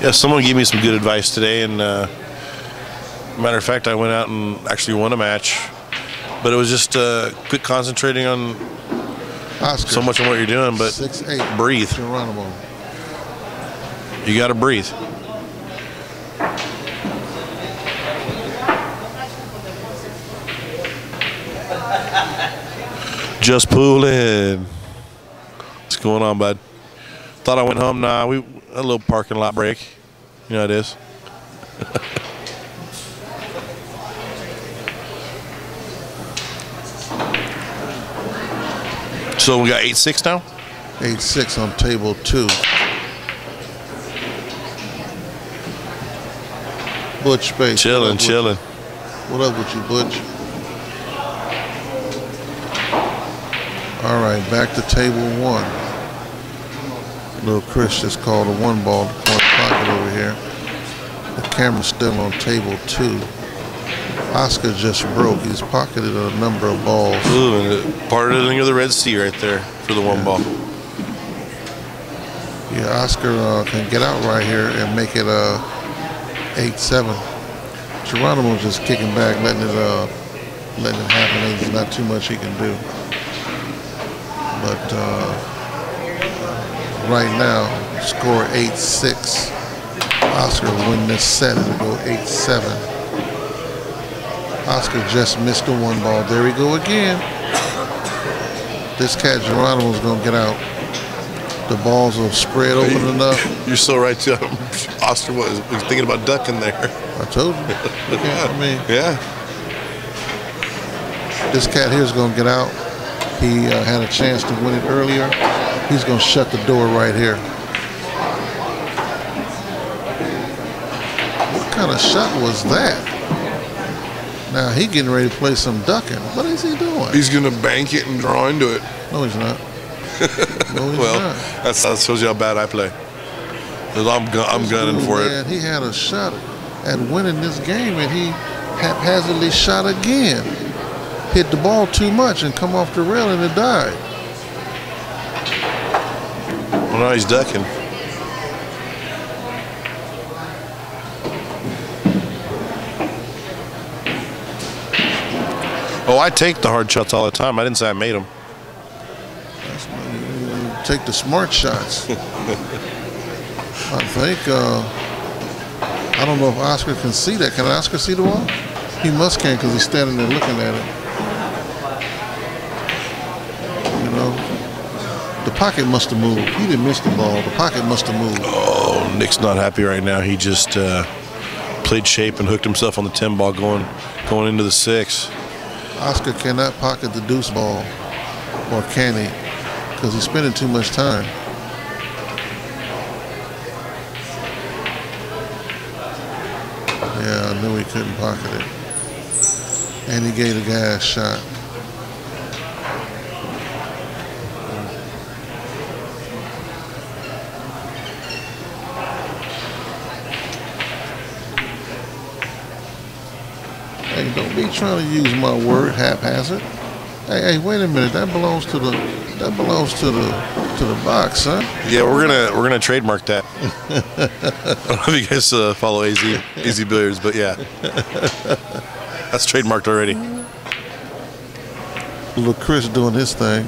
Yeah, someone gave me some good advice today, and matter of fact, I went out and actually won a match. But it was just quit concentrating on
Oscar,
so much on what you're doing, but
6'8",
breathe.
Geronimo.
You got to breathe. Just pooling. What's going on, bud? Thought I went home. Nah, a little parking lot break. You know how it is. So we got 8-6 now?
8-6 on table 2. Butch Space.
Chilling.
What up with you, Butch? All right, back to table 1. Little Chris just called a 1 ball to point pocket over here. The camera's still on table 2. Oscar just broke. He's pocketed a number of balls.
Ooh, part of the Red Sea right there for the 1 ball.
Yeah, Oscar can get out right here and make it 8-7. Geronimo's just kicking back, letting it happen. There's not too much he can do. But right now, score 8-6. Oscar will win this set. It'll go 8-7. Oscar just missed the 1 ball. There we go again. This cat Geronimo's gonna get out. The balls are spread open enough.
You're so right too. Oscar was thinking about ducking there.
I told you. I mean,
Yeah.
this cat here's gonna get out. He had a chance to win it earlier. He's gonna shut the door right here. What kind of shot was that? Now he getting ready to play some ducking. What is he doing?
He's gonna bank it and draw into it.
No, he's not. No, he's
Well,
not.
that shows you how bad I play. 'Cause I'm gunning for it.
He had a shot at winning this game, and he haphazardly shot again. Hit the ball too much and come off the rail, and it died.
Well, now he's ducking. Oh, I take the hard shots all the time. I didn't say I made them.
Take the smart shots. I think, I don't know if Oscar can see that. Can Oscar see the ball? He must can because he's standing there looking at it. You know, the pocket must have moved. He didn't miss the ball. The pocket must have moved.
Oh, Nick's not happy right now. He just played shape and hooked himself on the 10 ball going into the 6.
Oscar cannot pocket the deuce ball, or can he? Because he's spending too much time. Yeah, I knew he couldn't pocket it. And he gave the guy a shot. Hey, don't be trying to use my word haphazard. Hey, wait a minute. That belongs to the box, huh?
Yeah, we're gonna trademark that. I don't know if you guys follow AZ Billiards, but yeah, that's trademarked already.
Little Chris doing his thing.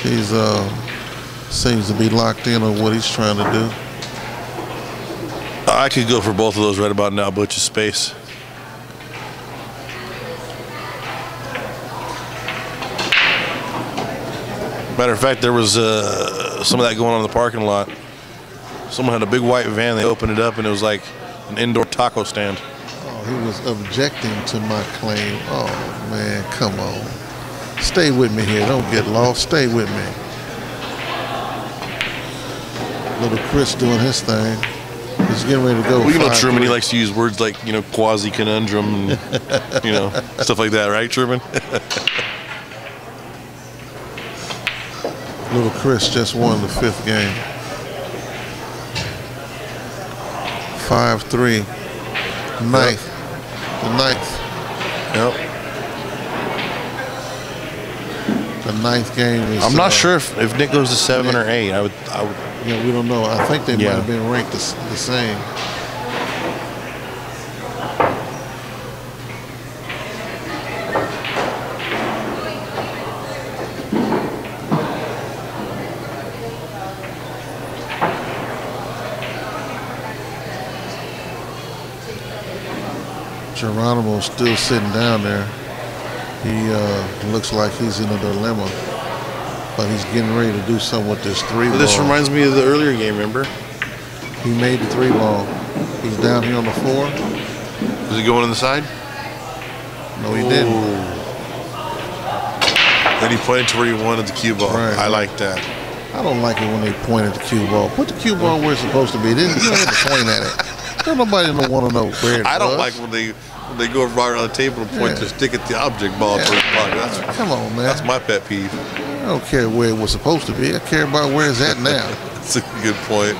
He's seems to be locked in on what he's trying to do.
I could go for both of those right about now, Butch's space. Matter of fact, there was some of that going on in the parking lot. Someone had a big white van. They opened it up, and it was like an indoor taco stand.
Oh, he was objecting to my claim. Oh, man, come on. Stay with me here. Don't get lost. Stay with me. Little Chris doing his thing. He's getting ready to go.
Well, you know Truman, he likes to use words like, quasi-conundrum and, stuff like that, right, Truman?
Little Chris just won the 5th game. 5-3. Ninth. The 9th.
Yep.
The 9th game is.
I'm not sure if Nick goes to 7 or 8. I would.
Yeah, we don't know. I think they might have been ranked the same. Geronimo's still sitting down there. He looks like he's in a dilemma, but he's getting ready to do something with this 3 ball.
This reminds me of the earlier game, remember?
He made the 3 ball. He's down here on the 4.
Is he going on the side?
No, he didn't.
Then he pointed to where he wanted the cue ball.
Right.
I like that.
I don't like it when they point at the cue ball. Put the cue ball where it's supposed to be. You don't have to point at it. Don't nobody want to know where it
I don't
was.
like when they go right around the table and point to stick at the object ball for the pocket.
Come on, man.
That's my pet peeve.
I don't care where it was supposed to be. I care about where it's at now.
That's a good point.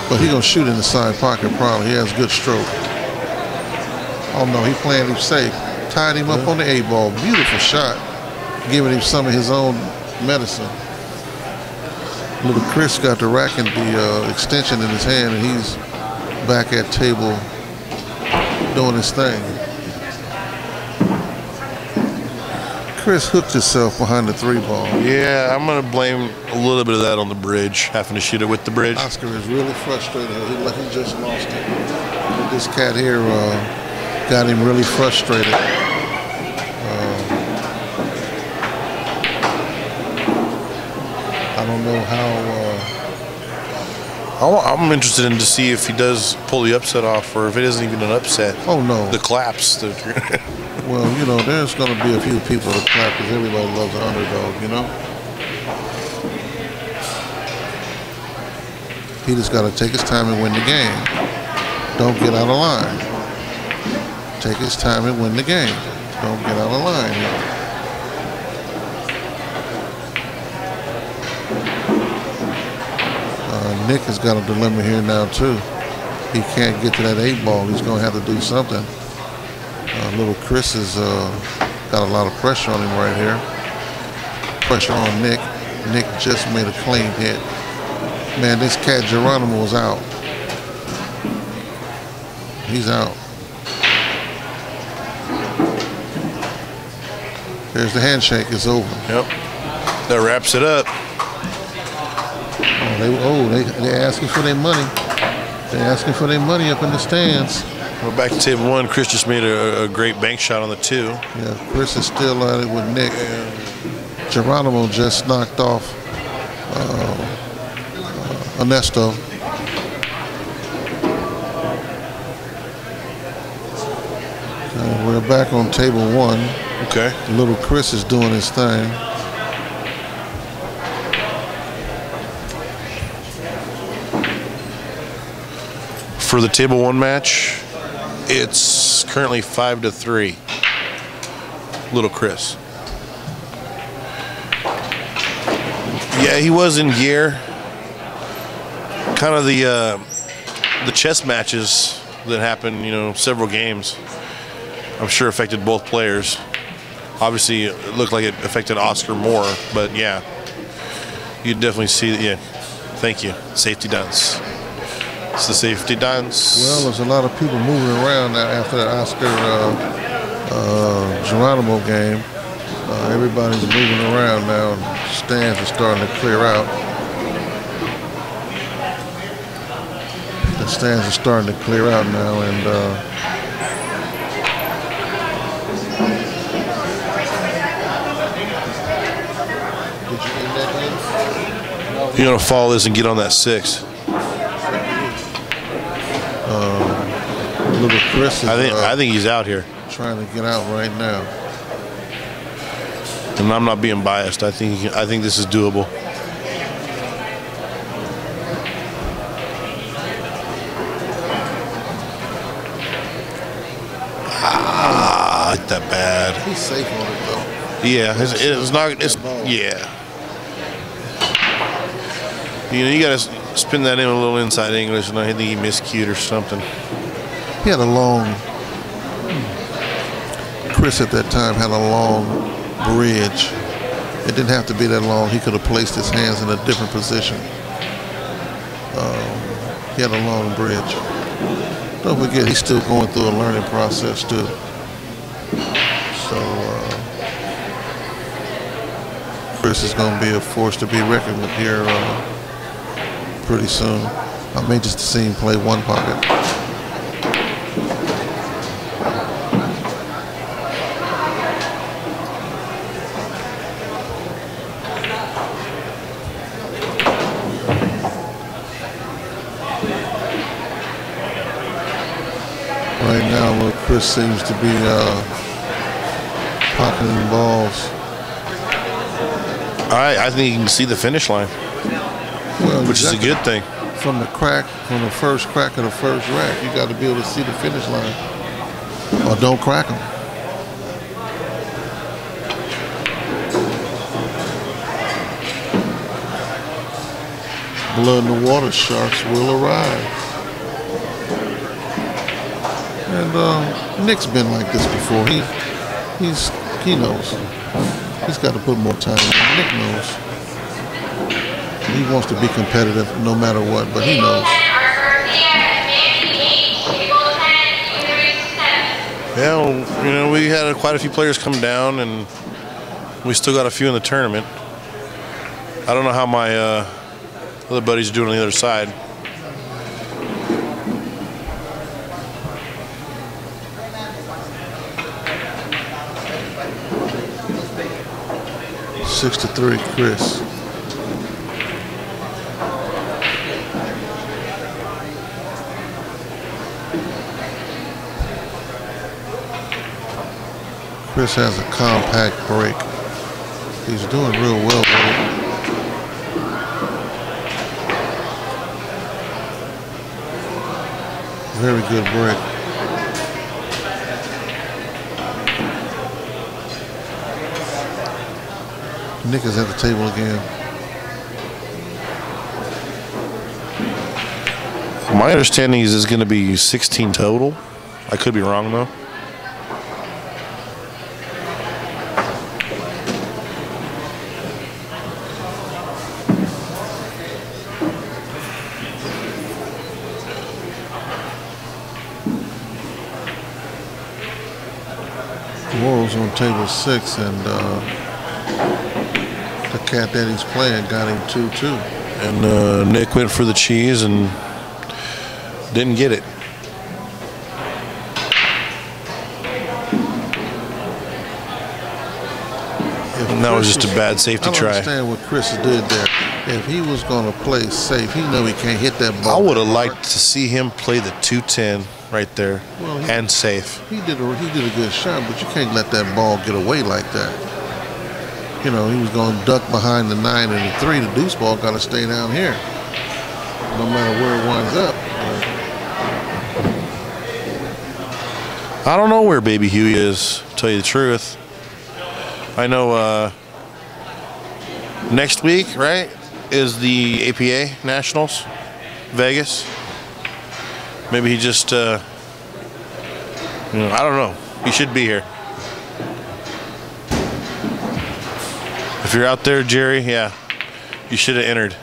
But he's going to shoot in the side pocket probably. He has good stroke. Oh, no, he playing him safe. Tied him up on the 8 ball. Beautiful shot. Giving him some of his own medicine. Little Chris got the rack and the extension in his hand, and he's back at table doing his thing. Chris hooked himself behind the 3 ball.
Yeah, I'm going to blame a little bit of that on the bridge, having to shoot it with the bridge.
Oscar is really frustrated. He just lost it. But this cat here got him really frustrated. don't know how.
I'm interested in to see if he does pull the upset off, or if it isn't even an upset.
Oh no.
The collapse.
Well, you know, there's going to be a few people that clap because everybody loves an underdog, you know. He just got to take his time and win the game. Don't get out of line. Take his time and win the game. Don't get out of line here. Nick has got a dilemma here now too. He can't get to that 8 ball. He's going to have to do something. Little Chris has got a lot of pressure on him right here. Pressure on Nick. Nick just made a clean hit. Man, this cat Geronimo is out. He's out. There's the handshake. It's over.
Yep. That wraps it up.
They're asking for their money. They're asking for their money up in the stands.
We're back to table 1. Chris just made a great bank shot on the 2.
Yeah, Chris is still at it with Nick. Geronimo just knocked off Ernesto. We're back on table 1.
Okay.
Little Chris is doing his thing.
For the table 1 match, it's currently 5-3. Little Chris. Yeah, he was in gear. Kind of the chess matches that happened, you know, several games, I'm sure affected both players. Obviously, it looked like it affected Oscar more, but yeah, you definitely see that. Yeah, thank you. Safety dance. It's the safety dance.
Well, there's a lot of people moving around now after the Oscar Geronimo game. Everybody's moving around now. Stands are starting to clear out. The stands are starting to clear out now, and did you end that game?
You're gonna follow this and get on that 6.
Little Chris is,
I think he's out here,
trying to get out right now.
and I'm not being biased. I think this is doable. Not that bad.
He's safe on it though.
Yeah, it's not. It's yeah. You know, you gotta spin that in a little inside English, and I think he miscued or something.
He had a long. Chris at that time had a long bridge. It didn't have to be that long. He could have placed his hands in a different position. He had a long bridge. Don't forget, he's still going through a learning process too. So Chris is going to be a force to be reckoned with here pretty soon. I may just see him play one pocket. Right now, where Chris seems to be pocketing balls.
I think you can see the finish line,
Well,
which is a good thing.
From the first crack of the first rack, you got to be able to see the finish line, or don't crack them. Blood in the water sharks will arrive. And Nick's been like this before. He knows. He's got to put more time in. Nick knows. He wants to be competitive no matter what, but he knows.
Yeah, you know, we had quite a few players come down, and we still got a few in the tournament. I don't know how my other buddies are doing on the other side.
Six to 3, Chris. Chris has a compact break. He's doing real well with it. Very good break. Nick is at the table again.
My understanding is it's going to be 16 total. I could be wrong though.
Morrow's on table 6, and the cat that he's playing got him 2-2.
And Nick went for the cheese and didn't get it. And that was just a bad safety try.
I don't understand what Chris did there. If he was going to play safe, he know he can't hit that ball.
I would have liked to see him play the 210 right there, and safe.
He did a good shot, but you can't let that ball get away like that. You know, he was going to duck behind the 9 and the 3. The deuce ball got to stay down here, no matter where it winds up.
I don't know where Baby Huey is, to tell you the truth. I know next week, right, is the APA Nationals, Vegas. Maybe he just, I don't know. He should be here. If you're out there, Jerry, yeah, you should have entered.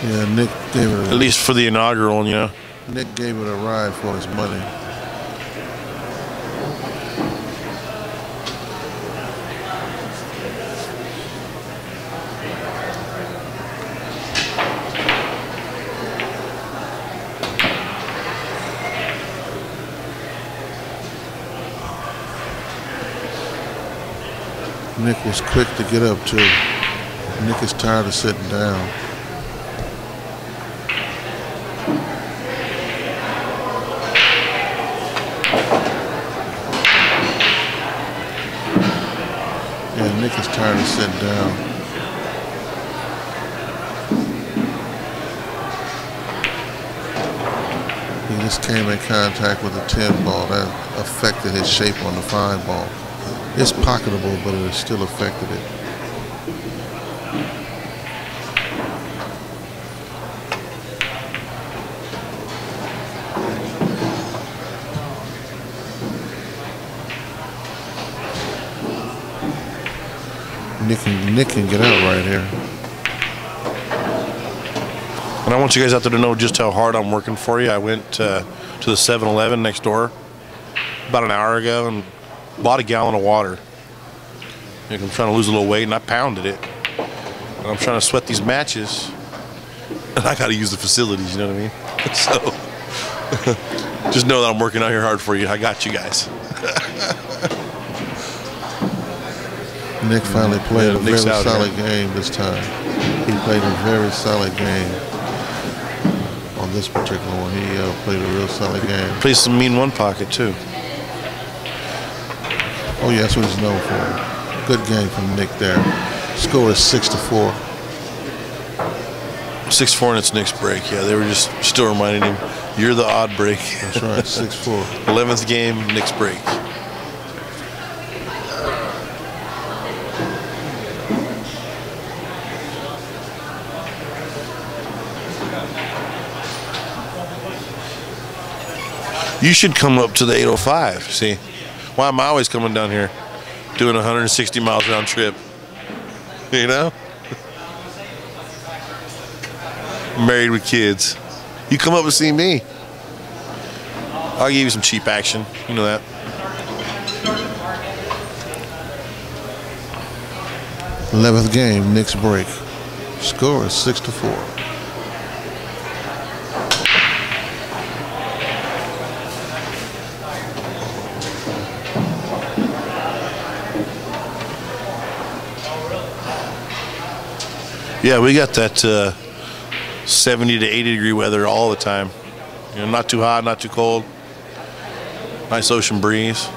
Yeah, Nick gave it
at least for the inaugural, you know.
Nick gave it a ride for his money. Nick was quick to get up too. Nick is tired of sitting down. Yeah, Nick is tired of sitting down. He just came in contact with the 10 ball. That affected his shape on the 5 ball. It's pocketable, but it still affected it. Nick can get out right here.
And I want you guys out there to know just how hard I'm working for you. I went to the 7-Eleven next door about an hour ago and bought a gallon of water. I'm trying to lose a little weight, and I pounded it. And I'm trying to sweat these matches, and I got to use the facilities. You know what I mean? So just know that I'm working out here hard for you. I got you guys.
Nick finally played a very solid game this time. He played a very solid game on this particular one. He played a real solid game.
Plays some mean one pocket too.
Oh yeah, that's what he's known for. Good game from Nick there. Score is 6-4.
6-4, and it's Nick's break. Yeah, they were just still reminding him, you're the odd break.
That's right, 6-4.
11th game, Nick's break. You should come up to the 805. See, why am I always coming down here doing 160 miles round trip? You know? Married with kids. You come up and see me. I'll give you some cheap action. You know that.
Eleventh game, Nick's break. Score is 6-4.
Yeah, we got that 70 to 80 degree weather all the time. You know, not too hot, not too cold. Nice ocean breeze.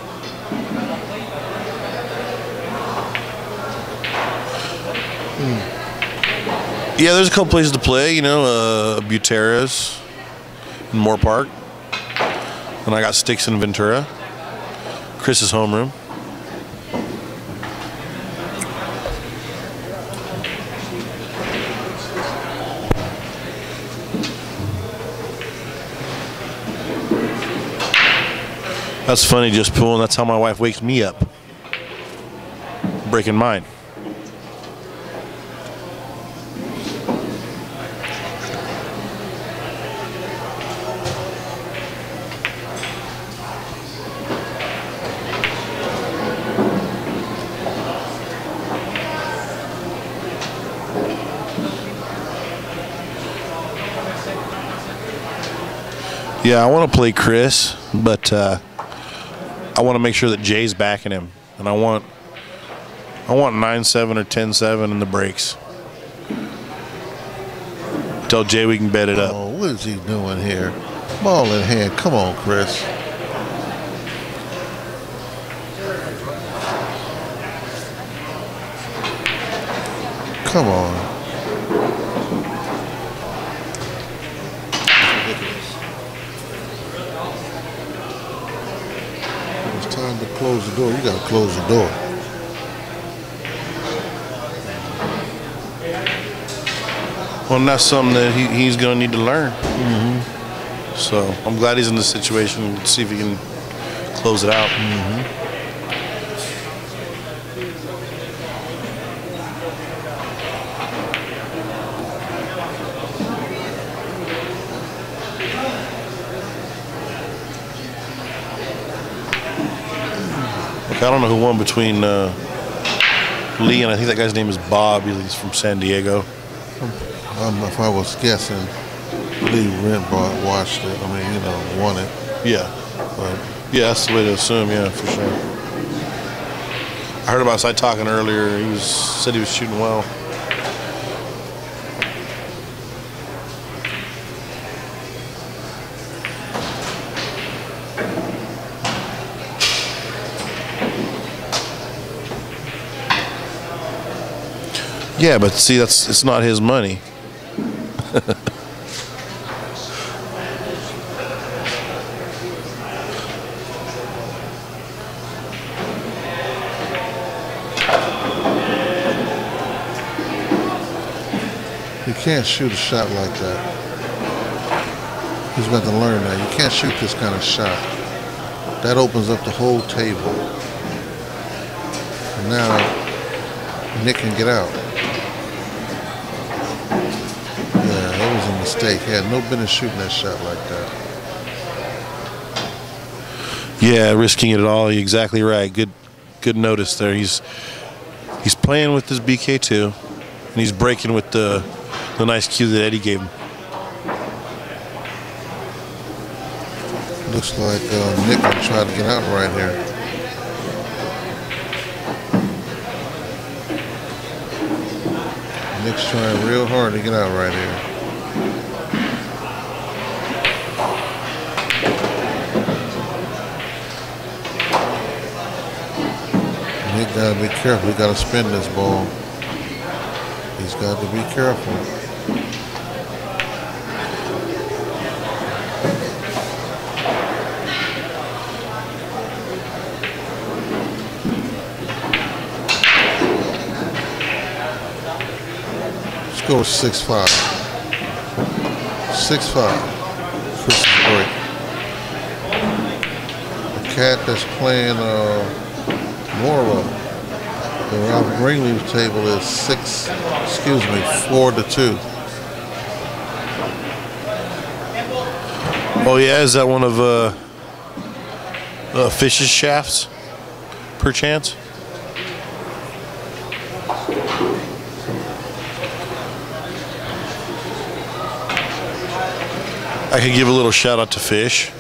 Yeah, there's a couple places to play, you know, Buteras in Moore Park. And I got sticks in Ventura. Chris's homeroom. That's funny, just pooling. That's how my wife wakes me up. Breaking mine. Yeah, I want to play Chris, but I want to make sure that Jay's backing him, and I want 9-7 or 10-7 in the breaks. Tell Jay we can bet it up.
Oh, what is he doing here? Ball in hand. Come on, Chris. Come on. It's time to close the door. You got to close the door.
Well, and that's something that he's going to need to learn. So I'm glad he's in this situation. Let's see if he can close it out. Look, I don't know who won between Lee and I think that guy's name is Bob. He's from San Diego.
If I was guessing, Lee Rentbart watched it. I mean, you know, won it.
Yeah.
But
Yeah, that's the way to assume, yeah, for sure. I heard about Side talking earlier. He said he was shooting well. Yeah, but see, it's not his money.
you can't shoot a shot like that. He's got to learn that. You can't shoot this kind of shot. That opens up the whole table. And now Nick can get out. Yeah, that was a mistake. He had no business shooting that shot like that.
Yeah, risking it all. You're exactly right. Good notice there. He's playing with his BK2, and he's breaking with the nice cue that Eddie gave him.
Looks like Nick will try to get out right here. Nick's trying real hard to get out right here. Nick got to be careful. He got to spin this ball. He's got to be careful. Go 6-5. 6-5. Chris's break. The cat that's playing Mora, the Ralph Greenleaf's table is 4-2.
Oh yeah, is that one of Fish's shafts, perchance? I could give a little shout out to Fish.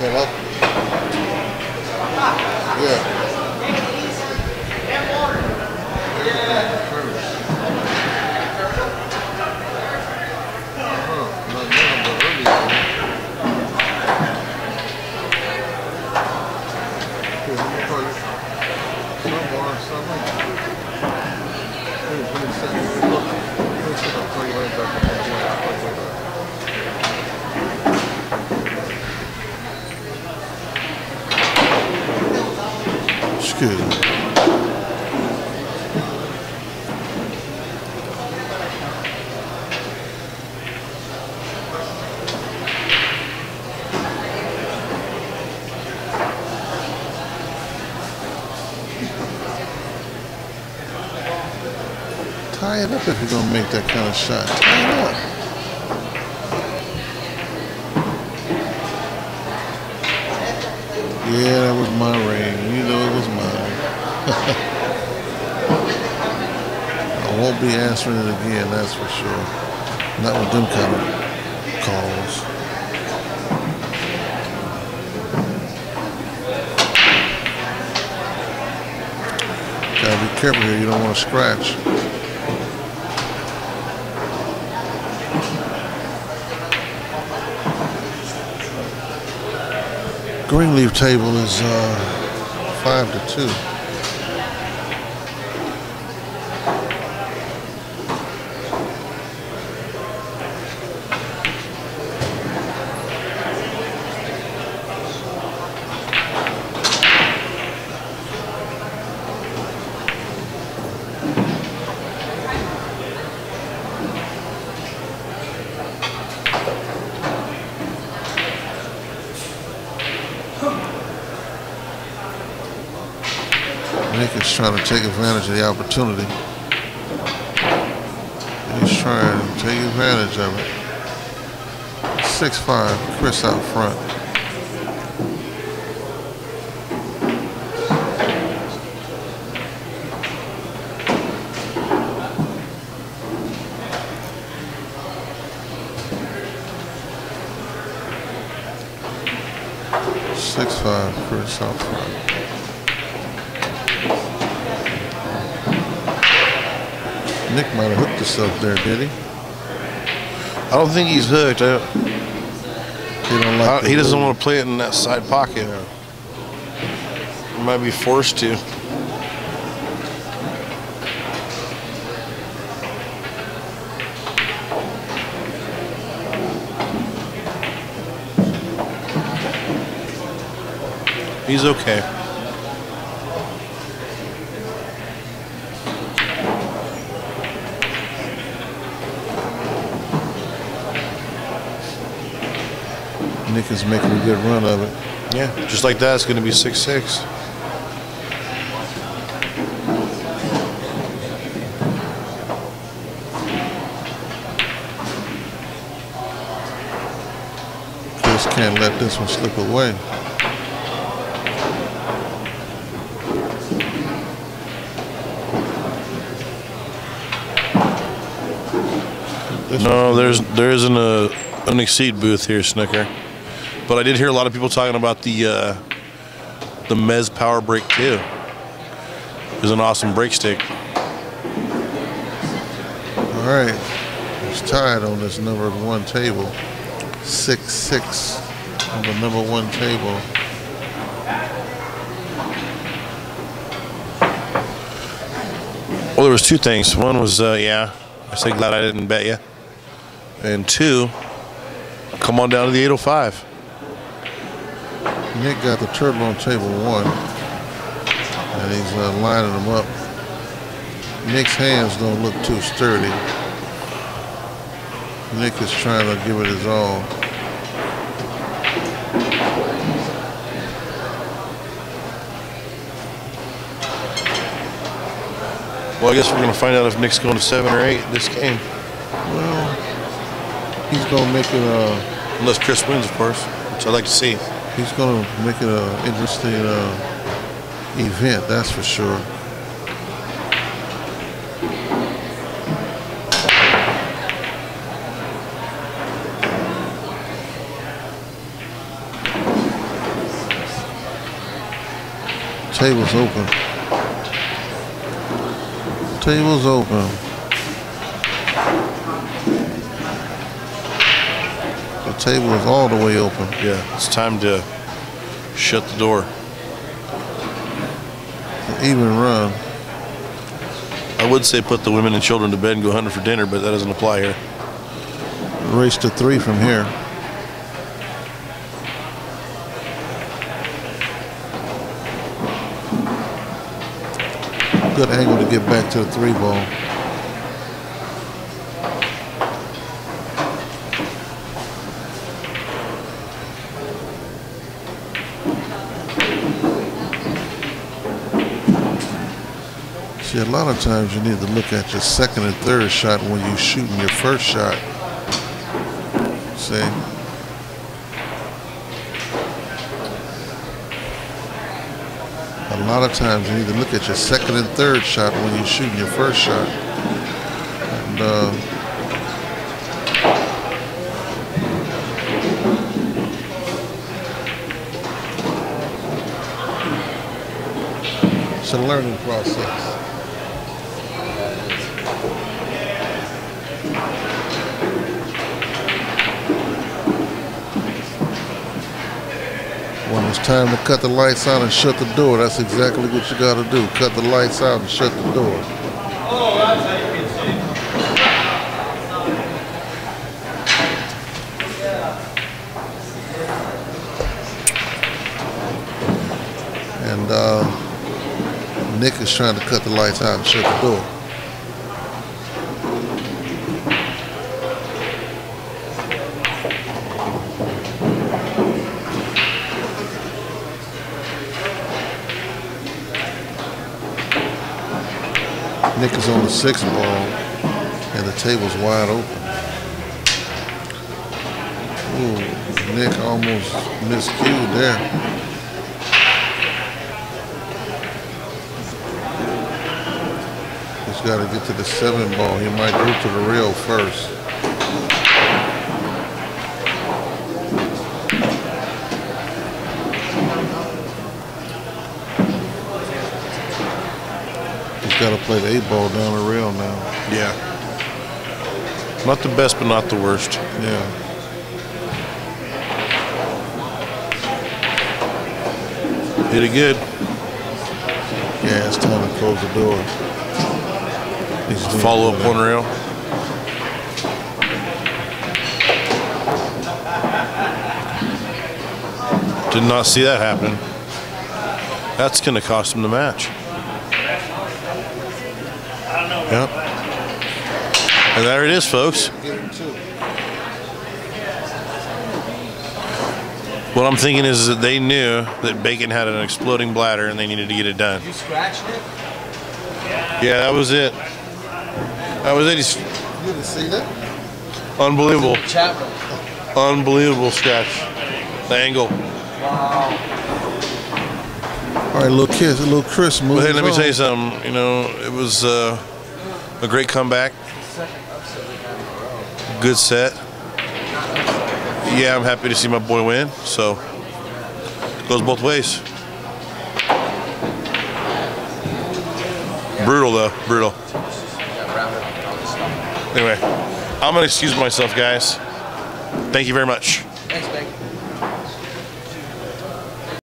Hello? Yeah. Excuse me. Tie it up if you're gonna make that kind of shot. Tie it up. Yeah, that was my ring. You know it was mine. I won't be answering it again, that's for sure. Not with them kind of calls. Gotta be careful here, you don't want to scratch. Greenleaf table is 5-2. Nick is trying to take advantage of the opportunity. He's trying to take advantage of it. 6-5, Chris out front. Chris out front. Nick might have hooked himself there, did he?
I don't think he's hooked. He doesn't want to play it in that side pocket. He might be forced to. He's okay.
Nick is making a good run of it.
Yeah, just like that, it's going to be 6-6.
Chris can't let this one slip away.
No, there isn't an exceed booth here, Snooker. But I did hear a lot of people talking about the Mez power break too. It was an awesome break stick.
All right, it's tied on this number 1 table. 6-6 on the number 1 table.
Well, there was 2 things. One was, yeah, I say glad I didn't bet you. And 2, come on down to the 805.
Nick got the turtle on table 1, and he's lining them up. Nick's hands don't look too sturdy. Nick is trying to give it his all.
Well, I guess we're going to find out if Nick's going to 7 or 8 this game.
Well, he's going to make it
unless Chris wins, of course, which I'd like to see.
He's going to make it an interesting event, that's for sure. Table's open. Table's open. The table is all the way open.
Yeah, it's time to shut the door.
Even run.
I would say put the women and children to bed and go hunting for dinner, but that doesn't apply here.
Race to 3 from here. Good angle to get back to the 3 ball. See, a lot of times you need to look at your second and third shot when you're shooting your first shot. See? A lot of times you need to look at your second and third shot when you're shooting your first shot. And it's a learning process. When it's time to cut the lights out and shut the door, that's exactly what you got to do. Cut the lights out and shut the door.
Oh, that's how you can see.
And Nick is trying to cut the lights out and shut the door. Nick is on the 6th ball, and the table's wide open. Ooh, Nick almost miscued there. He's got to get to the 7 ball. He might go to the rail first. Got to play the 8 ball down the rail now.
Yeah. Not the best, but not the worst.
Yeah.
Hit it good.
Yeah, it's time to close the door.
Follow up one rail. Did not see that happen. That's going to cost him the match. Yep. And there it is, folks. What I'm thinking is that they knew that Bacon had an exploding bladder and they needed to get it done.
You scratched it?
Yeah, that was it. That was it.
You didn't see that?
Unbelievable.
Chat room.
Unbelievable scratch. The angle.
Wow.
All right, little Chris moves
But hey, let me
on.
tell you something. You know, it was a great comeback. Good set. Yeah, I'm happy to see my boy win. So, goes both ways. Brutal, though. Brutal. Anyway, I'm going to excuse myself, guys. Thank you very much.